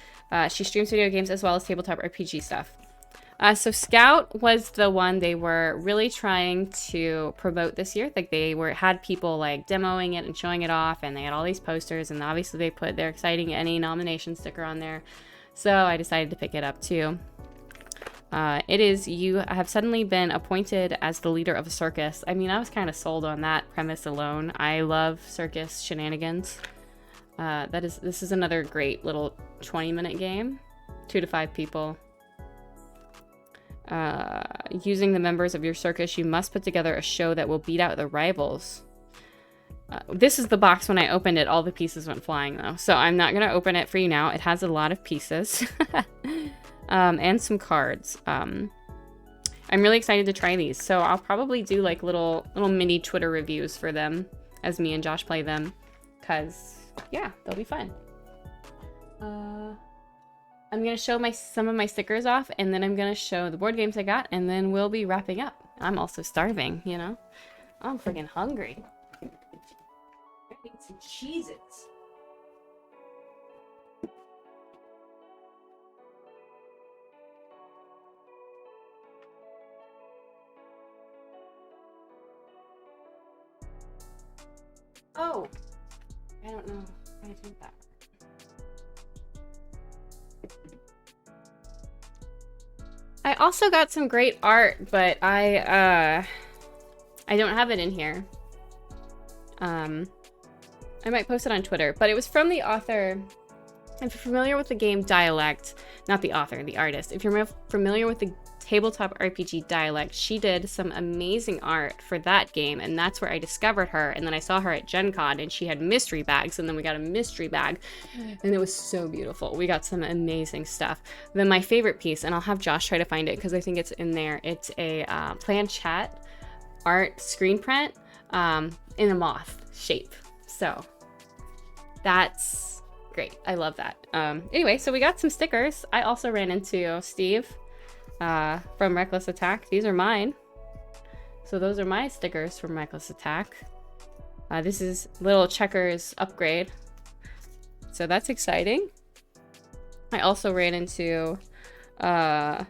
She streams video games as well as tabletop RPG stuff. So Scout was the one they were really trying to promote this year. Like had people like demoing it and showing it off, and they had all these posters, and obviously they put their exciting any nomination sticker on there. So I decided to pick it up too. You have suddenly been appointed as the leader of a circus. I mean, I was kind of sold on that premise alone. I love circus shenanigans. This is another great little 20-minute game. 2 to 5 people. Using the members of your circus, you must put together a show that will beat out the rivals. This is the box. When I opened it, all the pieces went flying though. So I'm not going to open it for you now. It has a lot of pieces. And some cards. I'm really excited to try these. So I'll probably do like little mini Twitter reviews for them as me and Josh play them. Because yeah, they'll be fun. I'm gonna show some of my stickers off, and then I'm gonna show the board games I got, and then we'll be wrapping up. I'm also starving, you know? I'm freaking hungry. I need some Cheez-Its. Oh! I don't know. I think that. I also got some great art, but I don't have it in here. I might post it on Twitter, but it was from the author. If you're familiar with the game Dialect, not the author, the artist. If you're familiar with the tabletop RPG Dialect, she did some amazing art for that game, and that's where I discovered her. And then I saw her at Gen Con, and she had mystery bags, and then we got a mystery bag, and it was so beautiful. We got some amazing stuff. Then my favorite piece, and I'll have Josh try to find it because I think it's in there. It's a planchette art screen print in a moth shape. So that's great. I love that. Anyway, so we got some stickers. I also ran into Steve from Reckless Attack. These are mine. So those are my stickers from Reckless Attack. This is little checkers upgrade. So that's exciting. I also ran into ran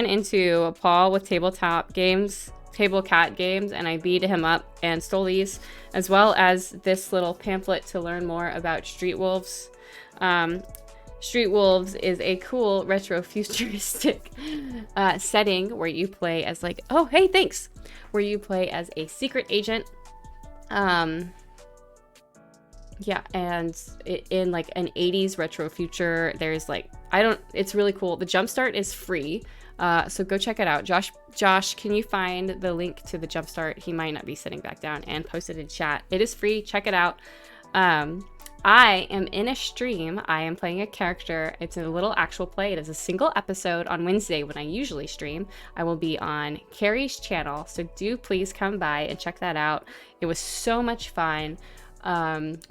into Paul with Tabletop Games, Table Cat Games, and I beat him up and stole these, as well as this little pamphlet to learn more about Street Wolves. Street Wolves is a cool retro futuristic setting where you play as like, oh, hey, thanks. Where you play as a secret agent. Yeah, and in like an 80s retro future, there's like, it's really cool. The Jumpstart is free. So go check it out. Josh, can you find the link to the Jumpstart? He might not be sitting back down, and post it in chat. It is free. Check it out. I am in a stream. I am playing a character. It's a little actual play. It is a single episode on Wednesday when I usually stream. I will be on Carrie's channel, so do please come by and check that out. It was so much fun.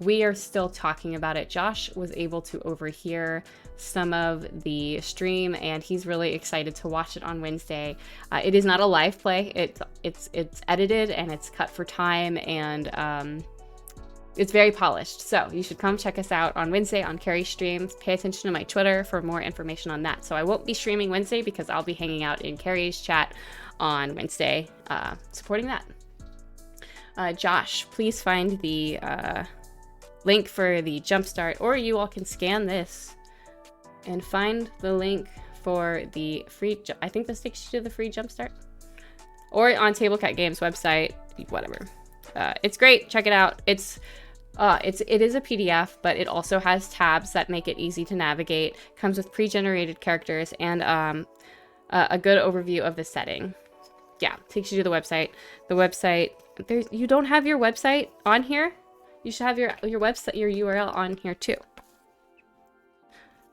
We are still talking about it. Josh was able to overhear some of the stream, and he's really excited to watch it on Wednesday. It is not a live play. It's edited and it's cut for time, and it's very polished. So you should come check us out on Wednesday on Carrie's stream. Pay attention to my Twitter for more information on that. So I won't be streaming Wednesday because I'll be hanging out in Carrie's chat on Wednesday, supporting that. Josh, please find the link for the jumpstart, or you all can scan this and find the link for the free. I think this takes you to the free jumpstart, or on Tabletop Games website, whatever. It's great. Check it out. It is a PDF, but it also has tabs that make it easy to navigate. Comes with pre-generated characters and a good overview of the setting. Yeah, takes you to the website. The website. You don't have your website on here? You should have your website, your URL on here too.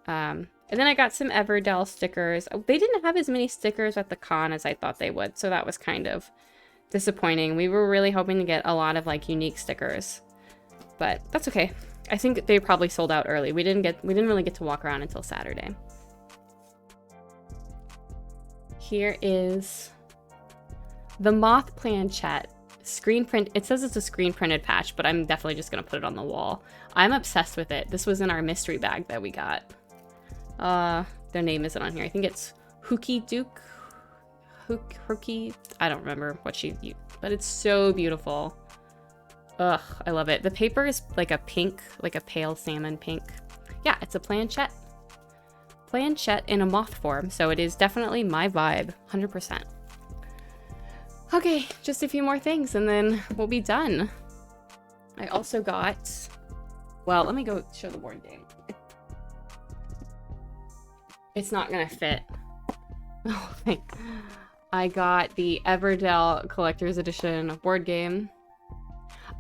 And then I got some Everdell stickers. They didn't have as many stickers at the con as I thought they would, so that was kind of disappointing. We were really hoping to get a lot of like unique stickers, but that's okay. I think they probably sold out early. We didn't really get to walk around until Saturday. Here is the Moth Planchette. Screen print. It says it's a screen printed patch, but I'm definitely just gonna put it on the wall. I'm obsessed with it. This was in our mystery bag that we got. Their name isn't on here. I think it's Hookie Duke. Hookie. I don't remember what she used, but it's so beautiful. Ugh, I love it. The paper is like a pink, like a pale salmon pink. Yeah, it's a planchette. Planchette in a moth form, so it is definitely my vibe, 100%. Okay, just a few more things and then we'll be done. I also got, well, let me go show the board game. It's not gonna fit. Oh, thanks. I got the Everdell Collector's Edition board game.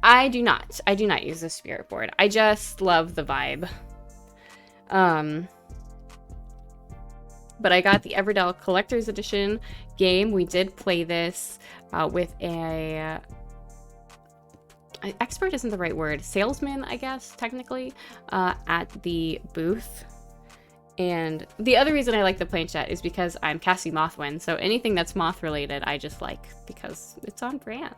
I do not use the spirit board. I just love the vibe. But I got the Everdell Collector's Edition game. We did play this with a... expert isn't the right word. Salesman, I guess, technically, at the booth. And the other reason I like the planchette is because I'm Cassie Mothwin, so anything that's moth related I just like because it's on brand.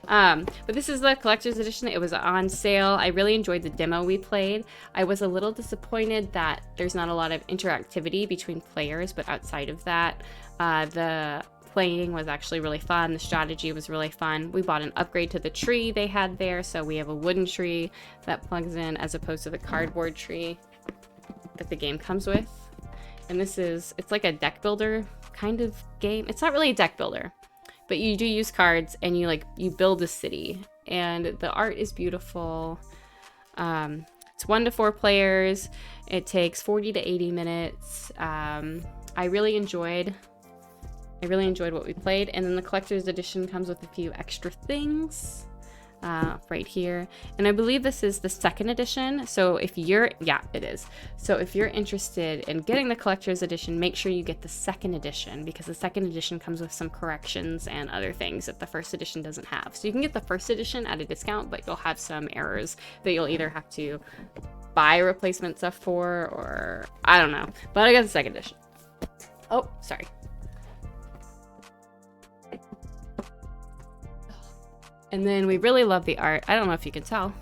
But this is the collector's edition. It was on sale. I really enjoyed the demo we played. I was a little disappointed that there's not a lot of interactivity between players, but outside of that, the playing was actually really fun. The strategy was really fun. We bought an upgrade to the tree they had there, so we have a wooden tree that plugs in as opposed to the cardboard tree that the game comes with. And it's like a deck builder kind of game. It's not really a deck builder, but you do use cards and you build a city, and the art is beautiful. It's 1 to 4 players. It takes 40 to 80 minutes. I really enjoyed what we played, and then the collector's edition comes with a few extra things right here. And I believe this is the 2nd edition. So if you're, yeah, it is. So if you're interested in getting the collector's edition, make sure you get the 2nd edition, because the 2nd edition comes with some corrections and other things that the 1st edition doesn't have. So you can get the 1st edition at a discount, but you'll have some errors that you'll either have to buy replacement stuff for, or I don't know. But I got the 2nd edition. Oh, sorry. And then we really love the art. I don't know if you can tell.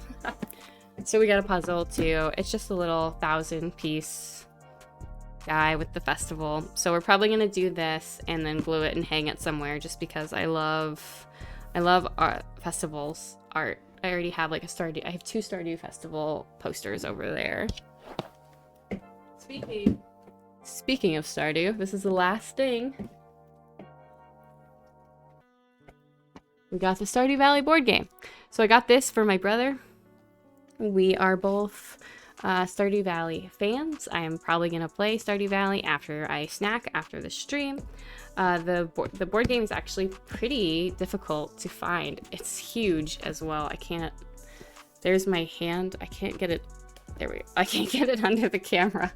So we got a puzzle too. It's just a little 1,000-piece guy with the festival. So we're probably gonna do this and then glue it and hang it somewhere, just because I love art, festivals art. I already have like I have 2 Stardew Festival posters over there. Speaking of Stardew, this is the last thing. We got the Stardew Valley board game. So I got this for my brother. We are both Stardew Valley fans. I am probably going to play Stardew Valley after I snack after the stream. The board game is actually pretty difficult to find. It's huge as well. There's my hand. I can't get it. There we go. I can't get it under the camera.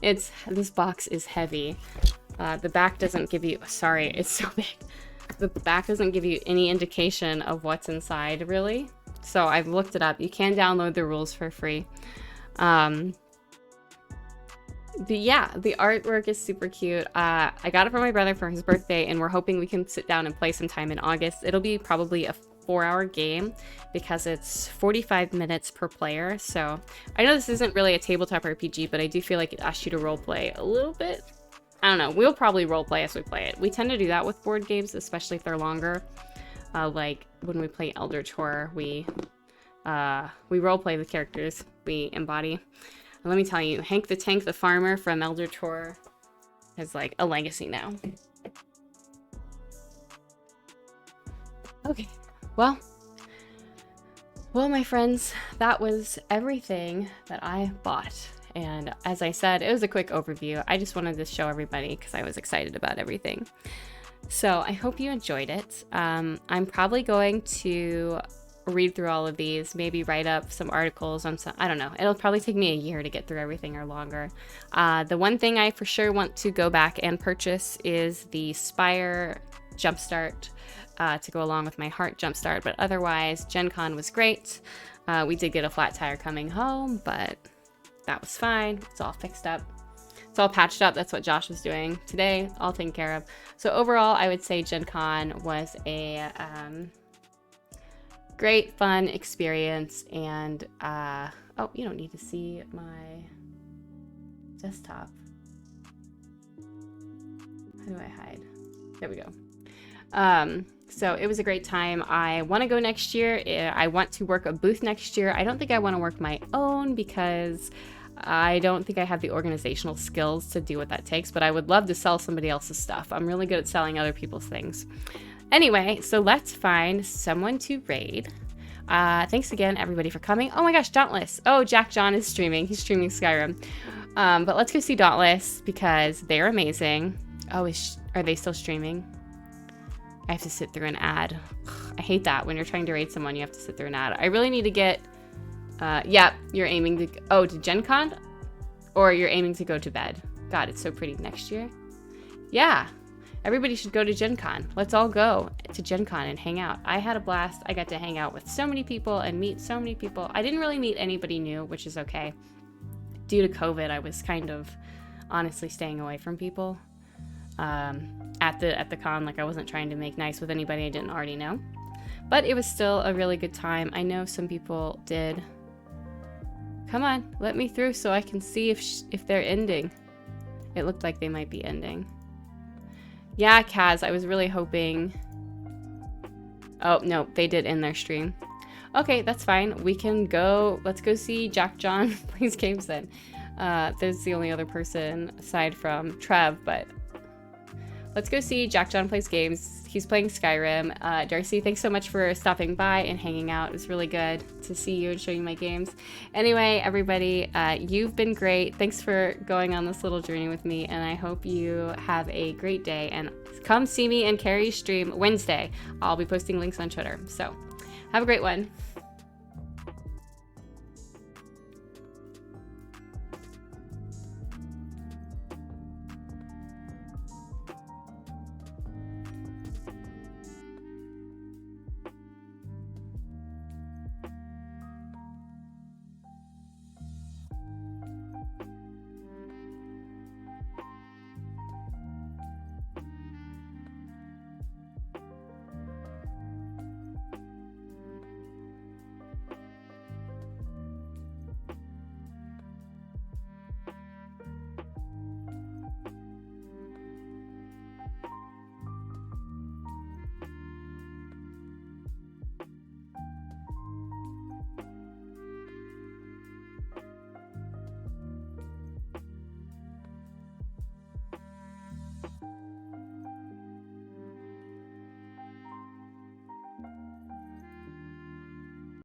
This box is heavy. The back doesn't give you, sorry, it's so big. The back doesn't give you any indication of what's inside, really. So I've looked it up. You can download the rules for free. But yeah, the artwork is super cute. I got it for my brother for his birthday, and we're hoping we can sit down and play sometime in August. It'll be probably a 4-hour game because it's 45 minutes per player. So I know this isn't really a tabletop RPG, but I do feel like it asks you to roleplay a little bit. I don't know. We'll probably roleplay as we play it. We tend to do that with board games, especially if they're longer. Like when we play Eldritch Horror, we roleplay the characters we embody. And let me tell you, Hank the Tank the Farmer from Eldritch Horror is like a legacy now. Okay, well, my friends, that was everything that I bought. And as I said, it was a quick overview. I just wanted to show everybody because I was excited about everything. So I hope you enjoyed it. I'm probably going to read through all of these, maybe write up some articles on some, I don't know. It'll probably take me a year to get through everything or longer. The one thing I for sure want to go back and purchase is the Spire Jumpstart to go along with my Heart Jumpstart. But otherwise, Gen Con was great. We did get a flat tire coming home, but that was fine. It's all fixed up. It's all patched up. That's what Josh was doing today, all taken care of. So overall, I would say Gen Con was a great, fun experience. And, oh, you don't need to see my desktop. How do I hide? There we go. So it was a great time. I want to go next year. I want to work a booth next year. I don't think I want to work my own because I don't think I have the organizational skills to do what that takes, but I would love to sell somebody else's stuff. I'm really good at selling other people's things. Anyway, so let's find someone to raid. Thanks again, everybody, for coming. Oh my gosh, Dauntless. Oh, Jack John is streaming. He's streaming Skyrim. But let's go see Dauntless because they're amazing. Oh, are they still streaming? I have to sit through an ad. I hate that. When you're trying to raid someone, you have to sit through an ad. I really need to get... yeah, you're aiming to... Oh, to Gen Con? Or you're aiming to go to bed. God, it's so pretty next year. Yeah. Everybody should go to Gen Con. Let's all go to Gen Con and hang out. I had a blast. I got to hang out with so many people and meet so many people. I didn't really meet anybody new, which is okay. Due to COVID, I was kind of honestly staying away from people. At the con, like I wasn't trying to make nice with anybody I didn't already know. But it was still a really good time. I know some people did. Come on, let me through so I can see if they're ending. It looked like they might be ending. Yeah, Kaz, I was really hoping... Oh, no, they did end their stream. Okay, that's fine. We can go... Let's go see Jack John plays games then. There's the only other person aside from Trev, but... Let's go see Jack John plays games. He's playing Skyrim. Darcy, thanks so much for stopping by and hanging out. It was really good to see you and show you my games. Anyway, everybody, you've been great. Thanks for going on this little journey with me, and I hope you have a great day. And come see me and Carrie's stream Wednesday. I'll be posting links on Twitter. So, have a great one.